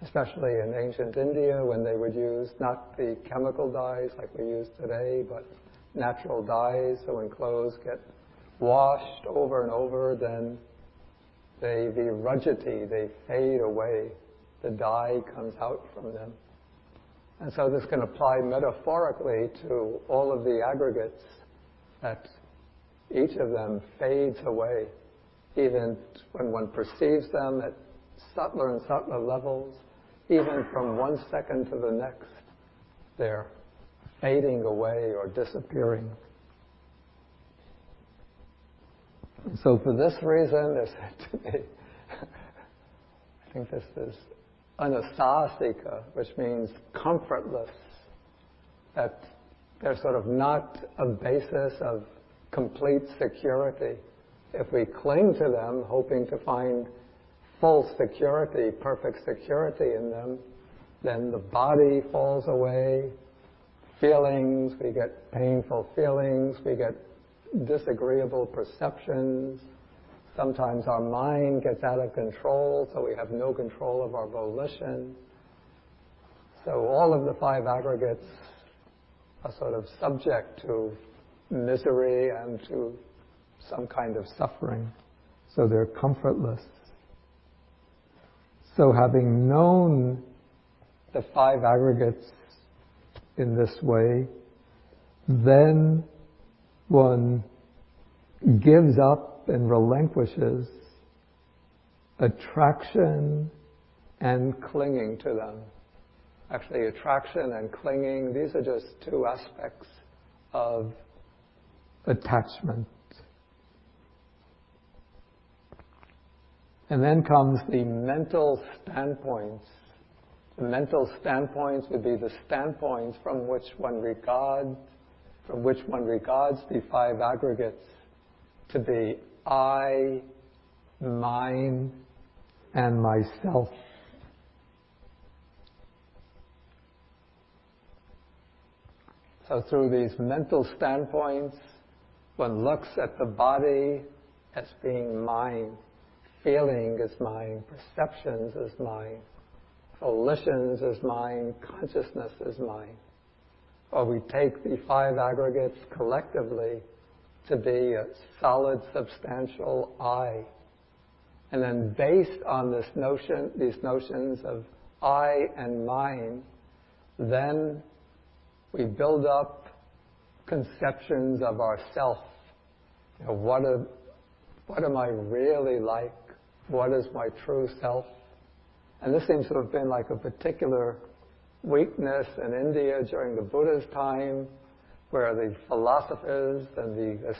especially in ancient India, when they would use not the chemical dyes like we use today, but natural dyes, so when clothes get washed over and over, then they fade away. The dye comes out from them. And so this can apply metaphorically to all of the aggregates, that each of them fades away, even when one perceives them at subtler and subtler levels, even from one second to the next, they're fading away or disappearing. So for this reason, they said to me, I think this is anasasika, which means comfortless, that they're sort of not a basis of complete security. If we cling to them, hoping to find full security, perfect security in them, then the body falls away, feelings, we get painful feelings, we get disagreeable perceptions. Sometimes our mind gets out of control, so we have no control of our volition. So all of the five aggregates are sort of subject to misery and to some kind of suffering. So they're comfortless. So having known the five aggregates in this way, then one gives up and relinquishes attraction and clinging to them. Actually, attraction and clinging, these are just two aspects of attachment. And then comes the mental standpoints. The mental standpoints would be the standpoints from which one regards the five aggregates to be I, mine, and myself. So through these mental standpoints, one looks at the body as being mine, feeling is mine, perceptions is mine, volitions is mine, consciousness is mine. Or we take the five aggregates collectively to be a solid, substantial I. And then based on these notions of I and mine, then we build up conceptions of ourself. You know, what am I really like? What is my true self? And this seems to have been like a particular weakness in India during the Buddha's time, where the philosophers and the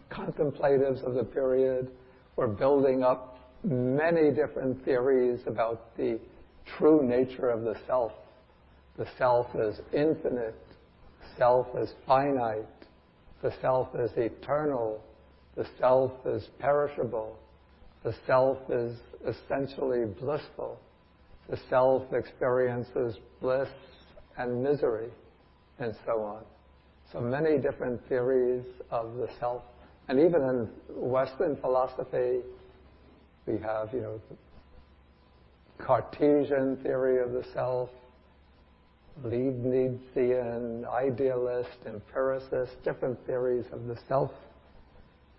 contemplatives of the period were building up many different theories about the true nature of the self. The self is infinite. Self is finite. The self is eternal. The self is perishable. The self is essentially blissful. The self experiences bliss and misery, and so on. So many different theories of the self. And even in Western philosophy, we have, Cartesian theory of the self, Leibnizian, idealist, empiricist, different theories of the self.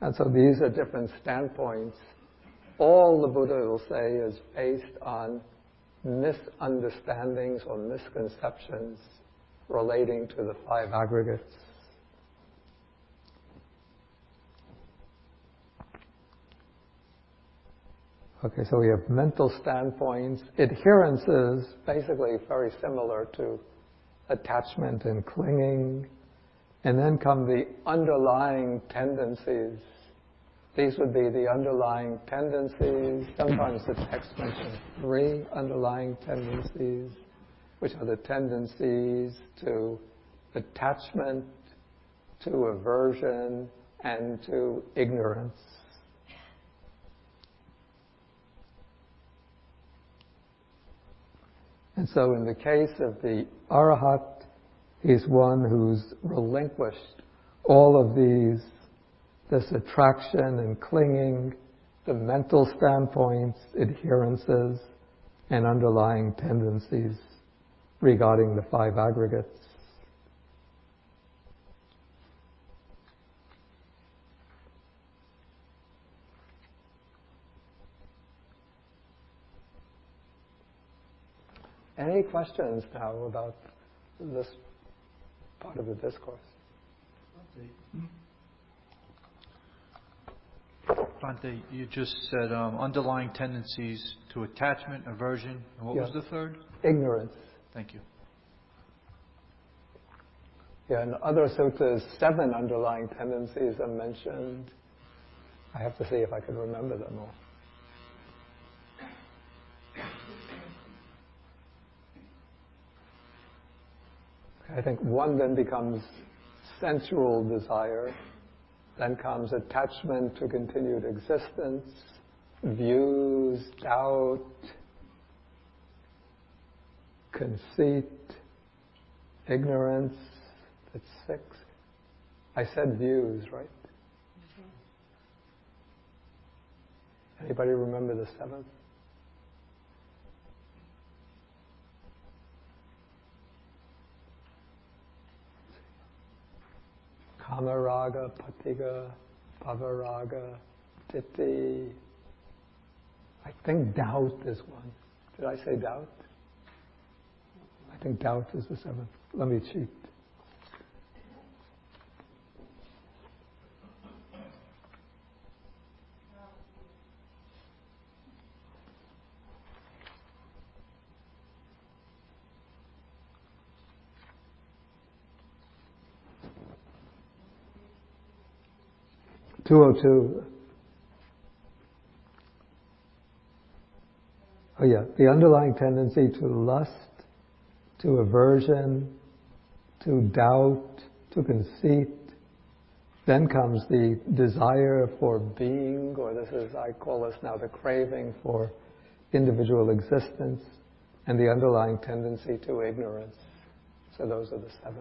And so these are different standpoints. All the Buddha will say is based on misunderstandings or misconceptions relating to the five aggregates. Okay, so we have mental standpoints. Adherences, basically very similar to attachment and clinging. And then come the underlying tendencies. These would be the underlying tendencies. Sometimes the text mentions 3 underlying tendencies, which are the tendencies to attachment, to aversion, and to ignorance. And so in the case of the Arahat, he's one who's relinquished all of these, this attraction and clinging, the mental standpoints, adherences, and underlying tendencies regarding the five aggregates. Any questions now about this part of the discourse? Bhante, you just said underlying tendencies to attachment, aversion, and what was the third? Ignorance. Thank you. Yeah, in other suttas, 7 underlying tendencies are mentioned. I have to see if I can remember them all. I think 1 then becomes sensual desire, then comes attachment to continued existence, views, doubt, conceit, ignorance. That's 6. I said views, right? Anybody remember the 7th? Kamaraga, Patiga, Bhavaraga, Titi. I think doubt is 1. Did I say doubt? I think doubt is the 7th. Let me cheat. (202). Oh yeah, the underlying tendency to lust, to aversion, to doubt, to conceit. Then comes the desire for being, or I call this now the craving for individual existence, and the underlying tendency to ignorance. So those are the 7.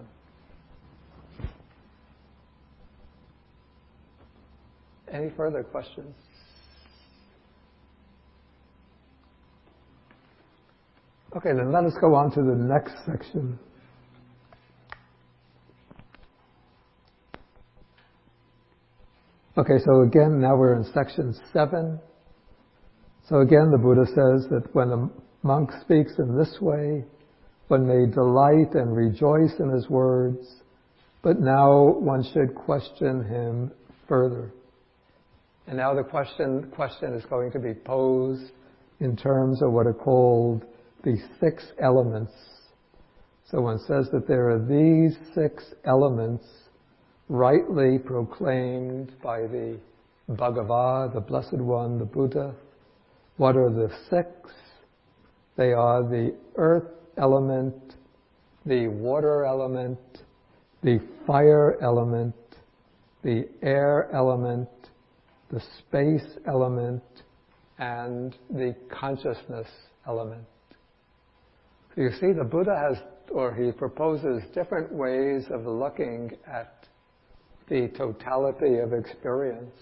Any further questions? Okay, then let us go on to the next section. Okay, so again, now we're in section 7. So again, the Buddha says that when a monk speaks in this way, one may delight and rejoice in his words, but now one should question him further. And now the question is going to be posed in terms of what are called the 6 elements. So one says that there are these 6 elements rightly proclaimed by the Bhagava, the Blessed One, the Buddha. What are the 6? They are the earth element, the water element, the fire element, the air element, the space element, and the consciousness element. So you see, the Buddha he proposes different ways of looking at the totality of experience.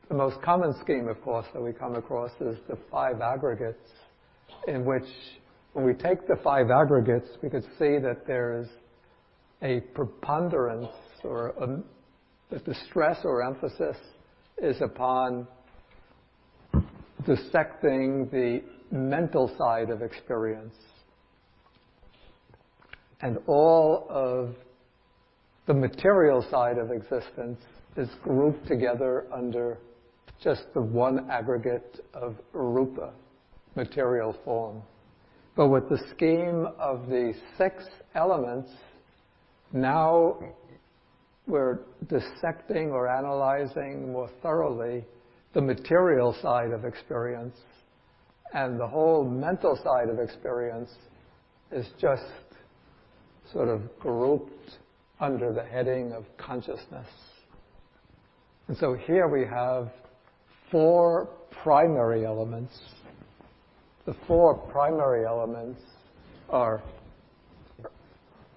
The most common scheme, of course, that we come across is the 5 aggregates, in which, when we take the 5 aggregates, we could see that there's a preponderance, or that the stress or emphasis is upon dissecting the mental side of experience. And all of the material side of existence is grouped together under just the one aggregate of rupa, material form. But with the scheme of the 6 elements, now we're dissecting or analyzing more thoroughly the material side of experience, and the whole mental side of experience is just sort of grouped under the heading of consciousness. And so here we have 4 primary elements. The 4 primary elements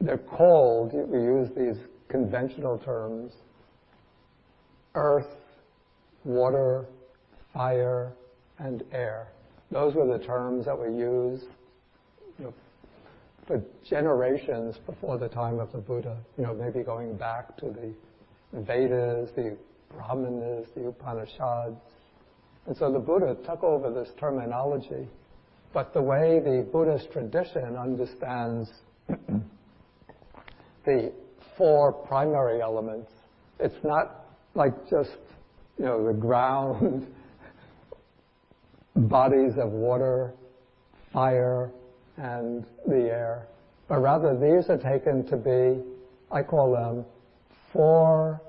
they're called, we use these conventional terms, earth, water, fire, and air. Those were the terms that were used for generations before the time of the Buddha, maybe going back to the Vedas, the Brahmanas, the Upanishads. And so the Buddha took over this terminology. But the way the Buddhist tradition understands the 4 primary elements, it's not like just, the ground, bodies of water, fire, and the air. But rather, these are taken to be, I call them, 4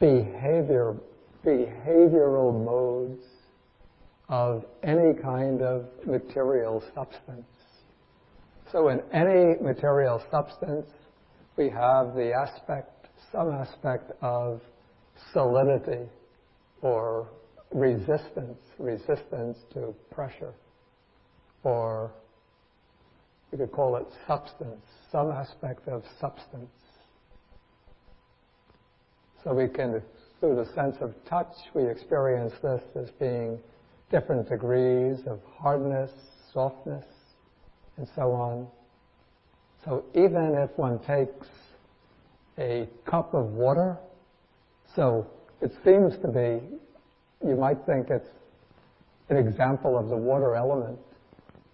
behavioral modes of any kind of material substance. So in any material substance, we have some aspect of solidity or resistance to pressure, or you could call it substance, some aspect of substance. So we can, through the sense of touch, we experience this as being different degrees of hardness, softness, and so on. So even if one takes a cup of water, so it seems to be, you might think it's an example of the water element,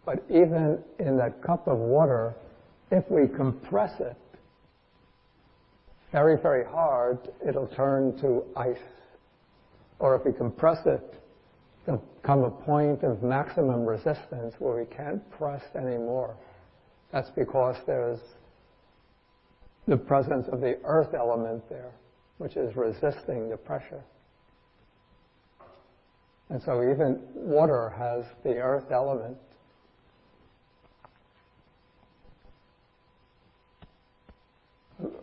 but even in that cup of water, if we compress it very, very hard, it'll turn to ice. Or if we compress it, there'll come a point of maximum resistance where we can't press anymore. That's because there's the presence of the earth element there, which is resisting the pressure. And so even water has the earth element.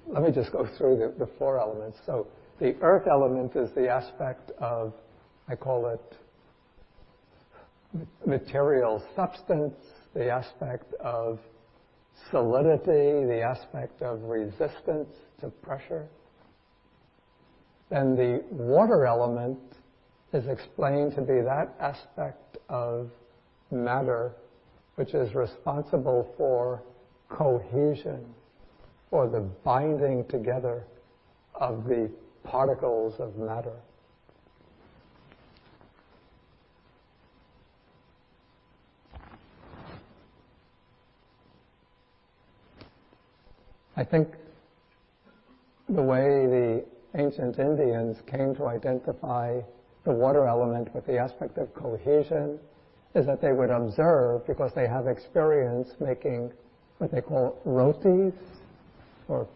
Let me just go through the 4 elements. So the earth element is the aspect of, I call it material substance, the aspect of solidity, the aspect of resistance to pressure. Then the water element is explained to be that aspect of matter which is responsible for cohesion, or the binding together of the particles of matter. I think the way the ancient Indians came to identify the water element with the aspect of cohesion is that they would observe, because they have experience making what they call rotis, or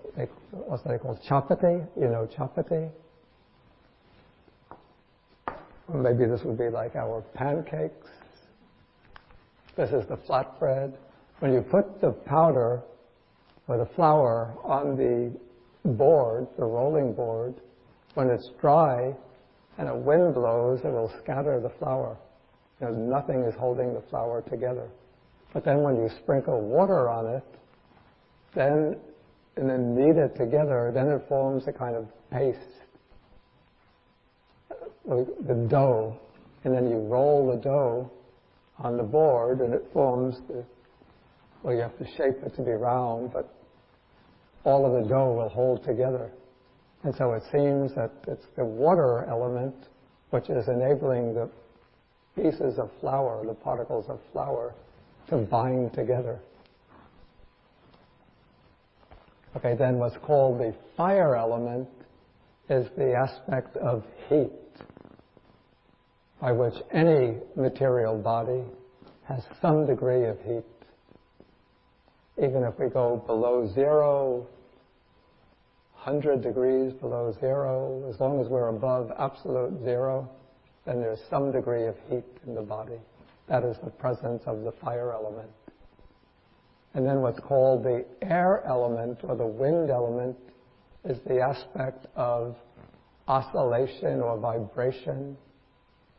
also they call chapati, chapati. Or maybe this would be like our pancakes. This is the flatbread. When you put the powder or the flour on the board, the rolling board, when it's dry and a wind blows, it will scatter the flour. Nothing is holding the flour together. But then when you sprinkle water on it, then and then knead it together, then it forms a kind of paste, the dough. And then you roll the dough on the board, and it forms you have to shape it to be round, but all of the dough will hold together. And so it seems that it's the water element which is enabling the pieces of flour, the particles of flour, to bind together. Okay, then what's called the fire element is the aspect of heat, by which any material body has some degree of heat. Even if we go below zero, 100 degrees below zero, as long as we're above absolute zero, then there's some degree of heat in the body. That is the presence of the fire element. And then what's called the air element, or the wind element, is the aspect of oscillation or vibration,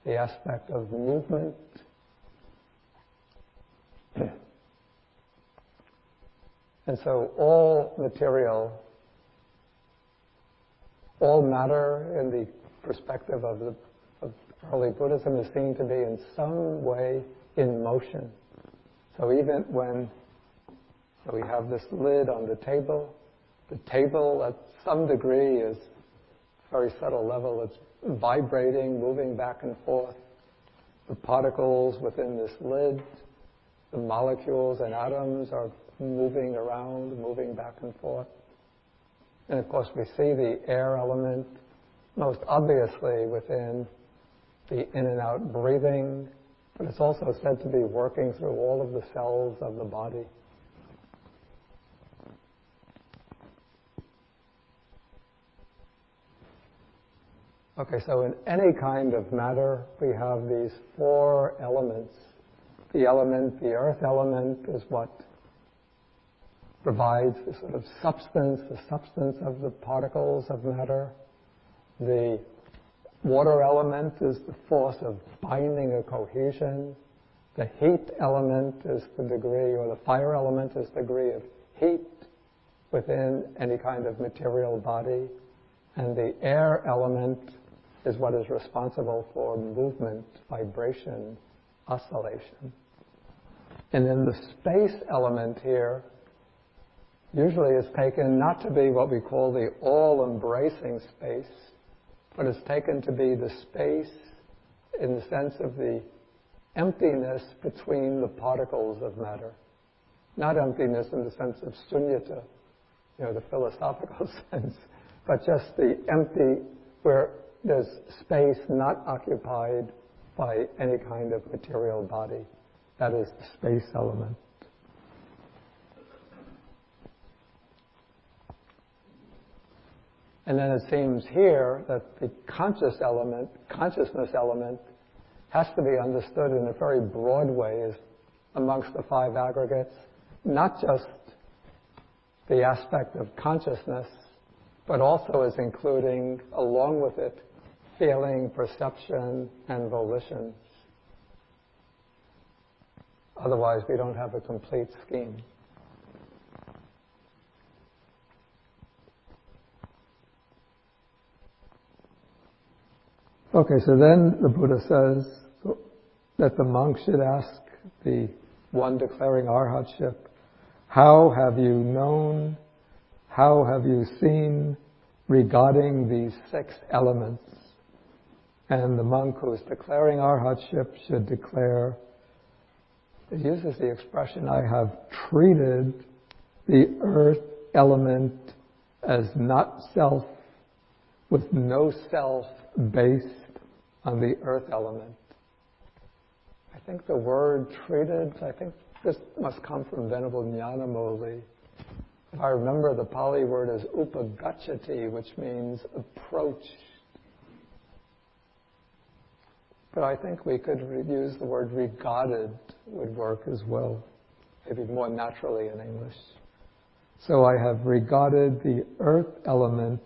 the aspect of movement. And so all material, all matter in the perspective of early Buddhism is seen to be in some way in motion. So even when we have this lid on the table at some degree is very subtle level, it's vibrating, moving back and forth. The particles within this lid, the molecules and atoms are moving around, moving back and forth. And of course we see the air element most obviously within the in and out breathing, but it's also said to be working through all of the cells of the body. Okay, so in any kind of matter, we have these four elements. The earth element is what provides the sort of substance of the particles of matter. The water element is the force of binding or cohesion. The heat element is the degree, or the fire element is the degree of heat within any kind of material body. And the air element is what is responsible for movement, vibration, oscillation. And then the space element here usually is taken not to be what we call the all-embracing space, but it's taken to be the space in the sense of the emptiness between the particles of matter. Not emptiness in the sense of sunyata, the philosophical sense, but just the empty where there's space not occupied by any kind of material body. That is the space element. And then it seems here that the consciousness element, has to be understood in a very broad way as amongst the five aggregates, not just the aspect of consciousness, but also as including, along with it, feeling, perception, and volition. Otherwise, we don't have a complete scheme. Okay, so then the Buddha says that the monk should ask the one declaring arhatship, how have you known, how have you seen regarding these six elements? And the monk who is declaring arhatship should declare, it uses the expression, I have treated the earth element as not self, with no self based on the earth element. I think the word treated, this must come from Venerable Jnanamoli. If I remember, the Pali word is upagacchati, which means approach. But I think we could use the word regarded would work as well, maybe more naturally in English. So I have regarded the earth element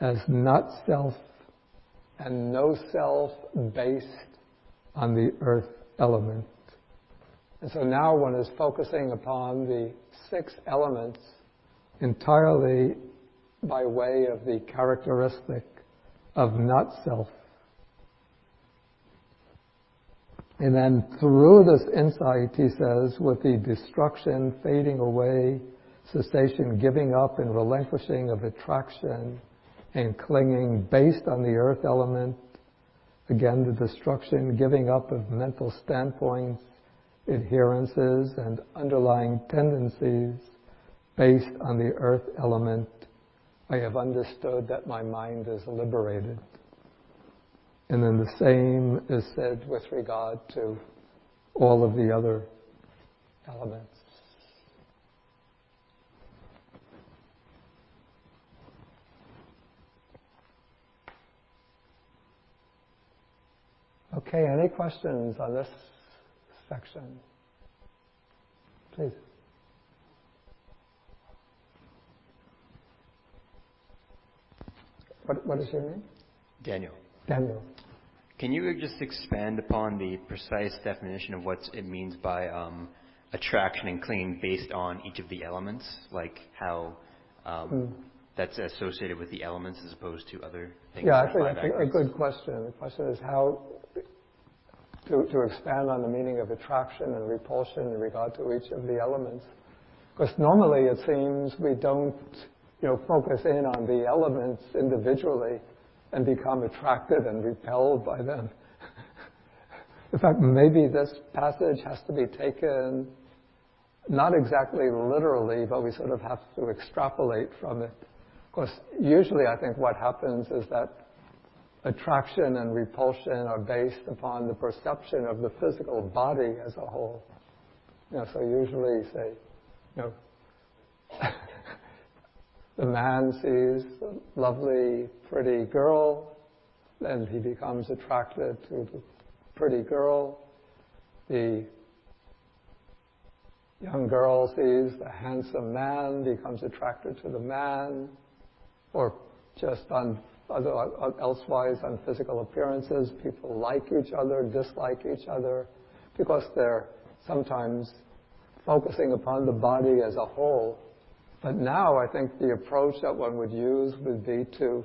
as not self and no self based on the earth element. And so now one is focusing upon the six elements entirely by way of the characteristic of not self. And then through this insight, he says, with the destruction, fading away, cessation, giving up and relinquishing of attraction and clinging based on the earth element, again the destruction, giving up of mental standpoints, adherences and underlying tendencies based on the earth element, I have understood that my mind is liberated. And then the same is said with regard to all of the other elements. Okay, any questions on this section? Please. What is your name? Daniel. Daniel. Can you just expand upon the precise definition of what it means by attraction and clinging based on each of the elements, like how that's associated with the elements as opposed to other things? Yeah, actually, that's a good question. The question is how to expand on the meaning of attraction and repulsion in regard to each of the elements. Because normally it seems we don't, focus in on the elements individually and become attracted and repelled by them. In fact, maybe this passage has to be taken not exactly literally, but we sort of have to extrapolate from it. Because usually I think what happens is that attraction and repulsion are based upon the perception of the physical body as a whole. So usually, say, the man sees a lovely, pretty girl, then he becomes attracted to the pretty girl. The young girl sees the handsome man, becomes attracted to the man, or just elsewise on physical appearances. People like each other, dislike each other, because they're sometimes focusing upon the body as a whole. But now I think the approach that one would use would be to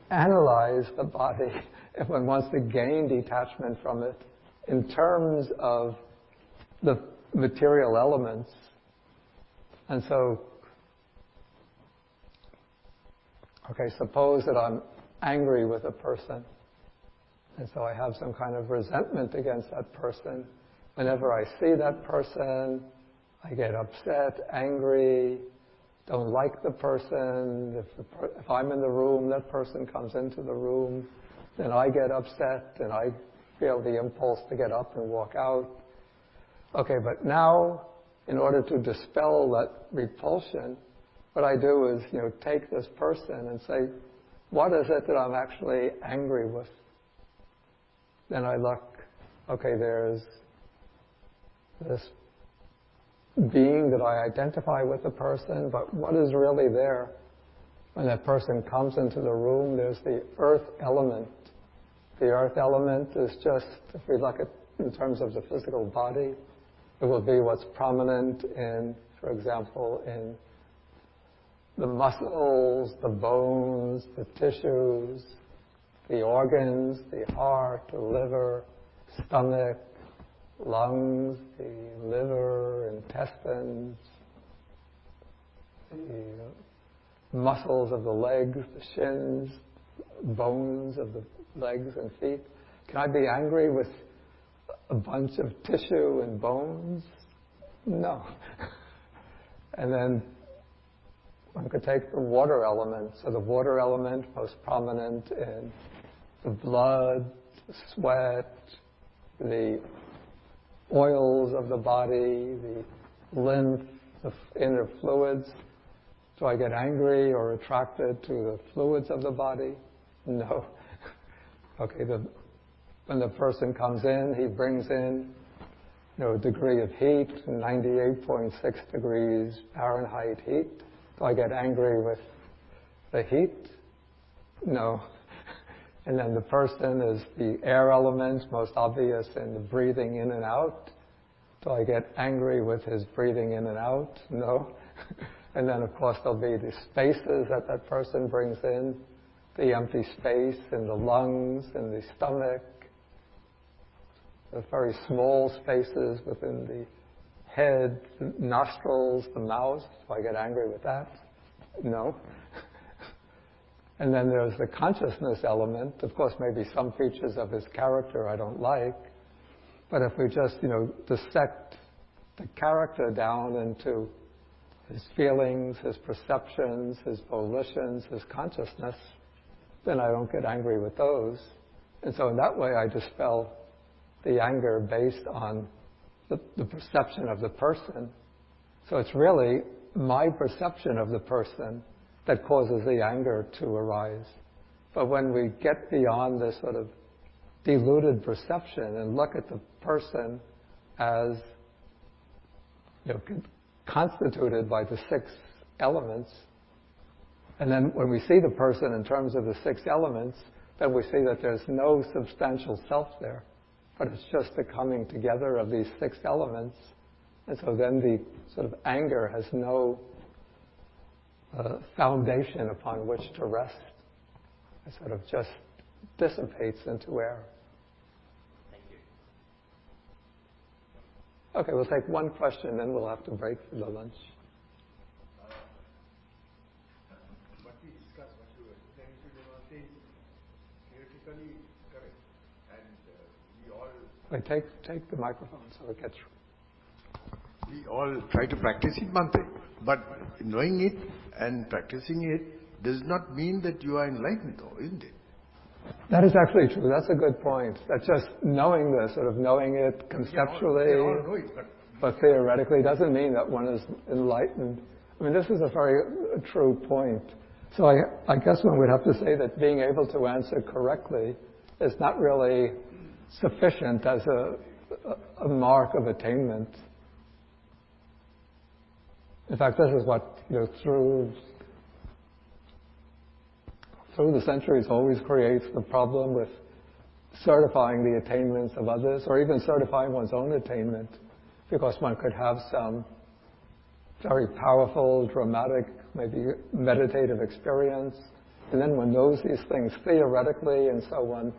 analyze the body if one wants to gain detachment from it in terms of the material elements. And so, suppose that I'm angry with a person, and so I have some kind of resentment against that person. Whenever I see that person, I get upset, angry, don't like the person. If I'm in the room, that person comes into the room, then I get upset and I feel the impulse to get up and walk out. Okay, but now, in order to dispel that repulsion, what I do is, take this person and say, what is it that I'm actually angry with? Then I look, there's this being that I identify with the person, but what is really there? When that person comes into the room, there's the earth element. The earth element is just, if we look at in terms of the physical body, it will be what's prominent in, for example, in the muscles, the bones, the tissues, the organs, the heart, the liver, stomach, lungs, the liver, intestines, the muscles of the legs, the shins, bones of the legs and feet. Can I be angry with a bunch of tissue and bones? No. And then one could take the water element. So the water element, most prominent in the blood, the sweat, the oils of the body, the lymph, the inner fluids. Do I get angry or attracted to the fluids of the body? No. When the person comes in, he brings in a degree of heat, 98.6 degrees Fahrenheit heat. Do I get angry with the heat? No. And then the person is the air element, most obvious in the breathing in and out. Do I get angry with his breathing in and out? No. And then, of course, there'll be the spaces that that person brings in, the empty space in the lungs, in the stomach, the very small spaces within the head, the nostrils, the mouth. Do I get angry with that? No. And then there's the consciousness element. Of course, maybe some features of his character I don't like, but if we just, dissect the character down into his feelings, his perceptions, his volitions, his consciousness, then I don't get angry with those. And so in that way, I dispel the anger based on the perception of the person. So it's really my perception of the person that causes the anger to arise. But when we get beyond this sort of diluted perception and look at the person as constituted by the 6 elements, and then when we see the person in terms of the 6 elements, then we see that there's no substantial self there, but it's just the coming together of these 6 elements. And so then the sort of anger has no foundation upon which to rest. It sort of just dissipates into air. Thank you. Okay, we'll take one question, then we'll have to break for the lunch. What we discussed, what you explained to them, is theoretically correct. And we all... Wait, take the microphone so it gets... We all try to practice it, Bhante. But knowing it and practicing it does not mean that you are enlightened, though, isn't it? That is actually true. That's a good point. That just knowing this, sort of knowing it conceptually, We all know it, but theoretically, doesn't mean that one is enlightened. I mean, this is a very true point. So I guess one would have to say that being able to answer correctly is not really sufficient as a mark of attainment. In fact, this is what, through the centuries always creates the problem with certifying the attainments of others, or even certifying one's own attainment, because one could have some very powerful, dramatic, maybe meditative experience, and then one knows these things theoretically, and so one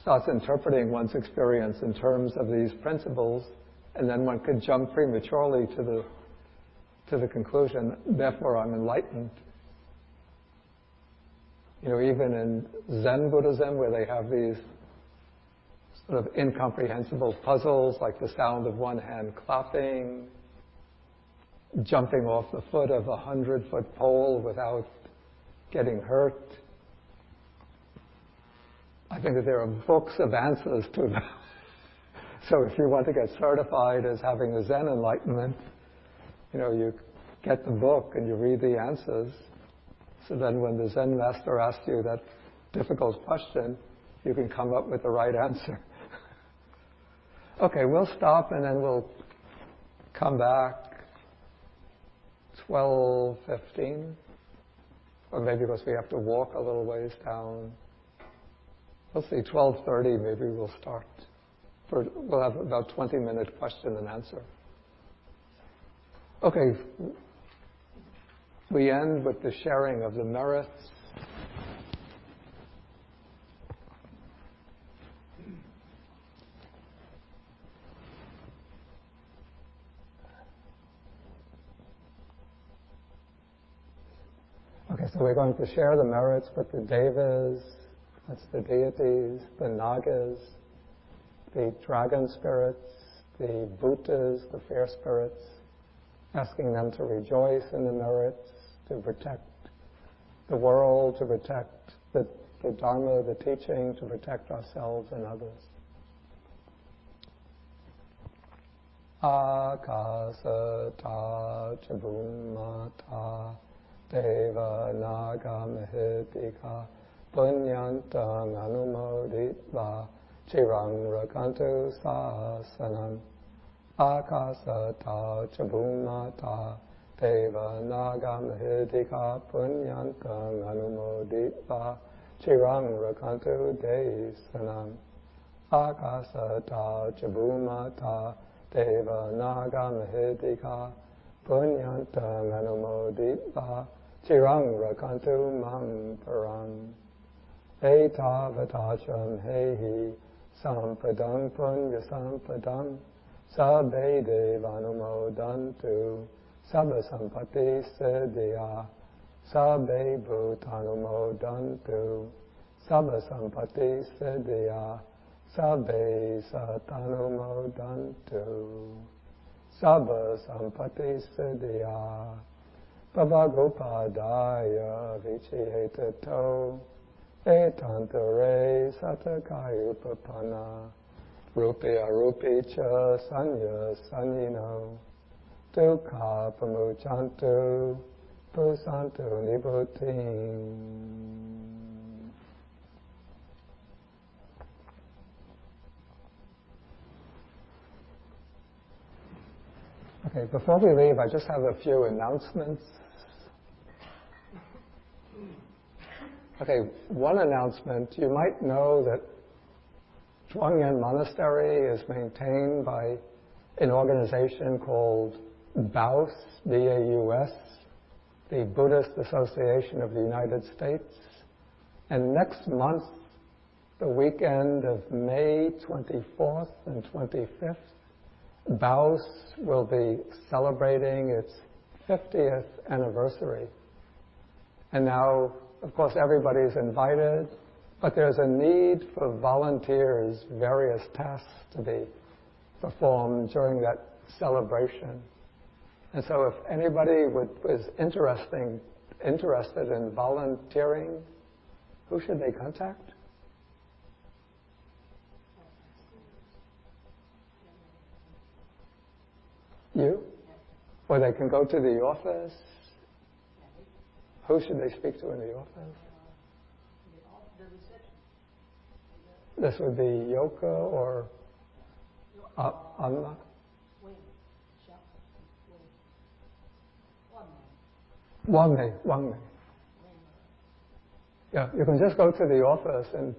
starts interpreting one's experience in terms of these principles, and then one could jump prematurely to the conclusion, therefore I'm enlightened. Even in Zen Buddhism, where they have these sort of incomprehensible puzzles, like the sound of one hand clapping, jumping off the foot of a 100-foot pole without getting hurt. I think that there are books of answers to them. So if you want to get certified as having the Zen enlightenment, you get the book and you read the answers. So then when the Zen master asks you that difficult question, you can come up with the right answer. Okay, we'll stop and then we'll come back 12:15, or maybe because we have to walk a little ways down. We'll see, 12:30 maybe we'll start. We'll have about 20-minute question and answer. Okay, we end with the sharing of the merits. Okay, so we're going to share the merits with the devas, that's the deities, the nagas, the dragon spirits, the bhutas, the fair spirits, asking them to rejoice in the merits, to protect the world, to protect the Dharma, the teaching, to protect ourselves and others. Akasata Chabbisodhana Deva Naga Mahitika Punyantang Anumoditva Chirang Rakantu Sasanam Akasata Chabbisodhana Deva Naga Mahitika Punyantang Anumoditva Chirang Rakantu Desanam Akasata Chabbisodhana Deva Naga Mahitika Punyantang anumoditva chirang rakantu mang parang. Etavatacham hehi sampadang punya sampadang sabbe devanumodantu sabba sampati siddhya sabbe bhutanumodantu sabba sampati siddhya sabbe satanumodantu sabba sampati siddhya Bhavagopadaya vichihetato etantare satakayupapana rupi arupi cha sanya sanyino dukkha pamuchantu pusantu nibbuttim. Okay, before we leave, I just have a few announcements. Okay, one announcement. You might know that Zhuangyan Monastery is maintained by an organization called BAUS, B-A-U-S, the Buddhist Association of the United States. And next month, the weekend of May 24th and 25th, BAUS will be celebrating its 50th anniversary. And now, of course, everybody's invited, but there's a need for volunteers, various tasks to be performed during that celebration. And so if anybody was interested in volunteering, who should they contact? You? Or they can go to the office? Who should they speak to in the office? This would be Yoka or Anna? Wang. Yeah, you can just go to the office and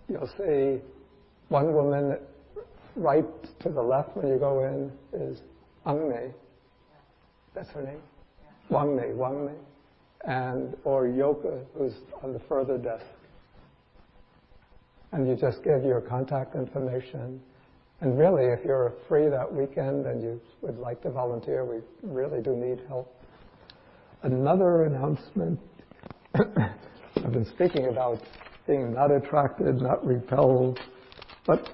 you'll see one woman right to the left when you go in is Angmei. That's her name? Wangmei. And or Yoka, who's on the further desk. And you just give your contact information. And really, if you're free that weekend and you would like to volunteer, we really do need help. Another announcement, I've been speaking about being not attracted, not repelled, but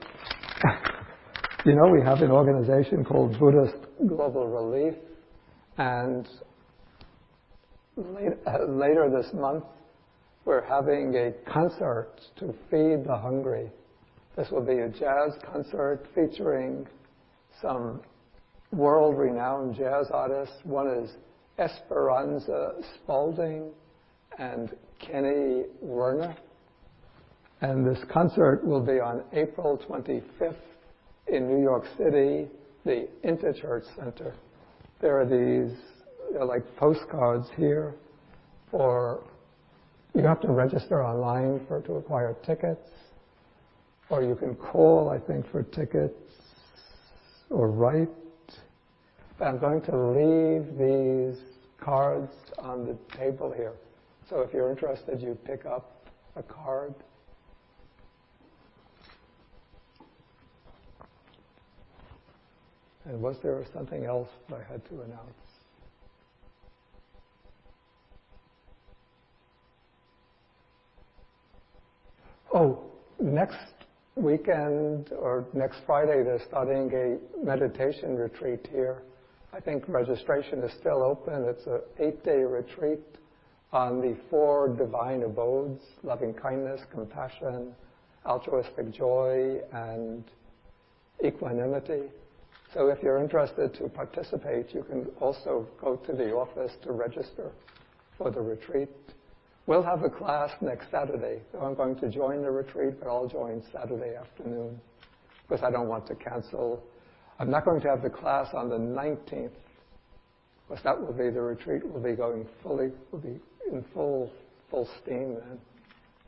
you know we have an organization called Buddhist Global Relief, and later this month we're having a concert to feed the hungry. This will be a jazz concert featuring some world-renowned jazz artists. One is Esperanza Spalding and Kenny Werner. And this concert will be on April 25th in New York City, the Interchurch Center. There are they're like postcards here you have to register online to acquire tickets, or you can call, I think, for tickets, or write. But I'm going to leave these cards on the table here. So if you're interested, you pick up a card. And was there something else I had to announce? Oh, next weekend or next Friday, they're starting a meditation retreat here. I think registration is still open. It's an 8-day retreat on the 4 divine abodes: loving kindness, compassion, altruistic joy, and equanimity. So if you're interested to participate, you can also go to the office to register for the retreat. We'll have a class next Saturday. So I'm going to join the retreat, but I'll join Saturday afternoon because I don't want to cancel. I'm not going to have the class on the 19th because that will be the retreat. Will be going will be in full steam then.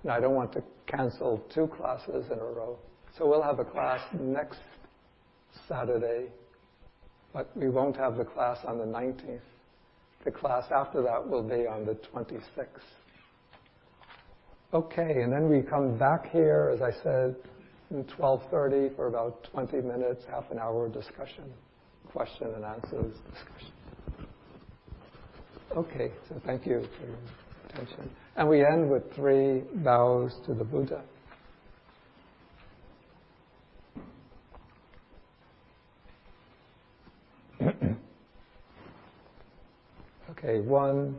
And I don't want to cancel 2 classes in a row. So we'll have a class next Saturday. but we won't have the class on the 19th. The class after that will be on the 26th. Okay, and then we come back here, as I said, at 12:30 for about 20 minutes, half an hour discussion, question and answers discussion. Okay, so thank you for your attention. And we end with 3 bows to the Buddha. Okay, 1,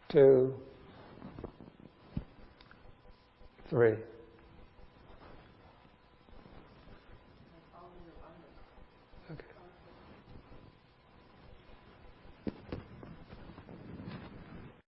2, 3.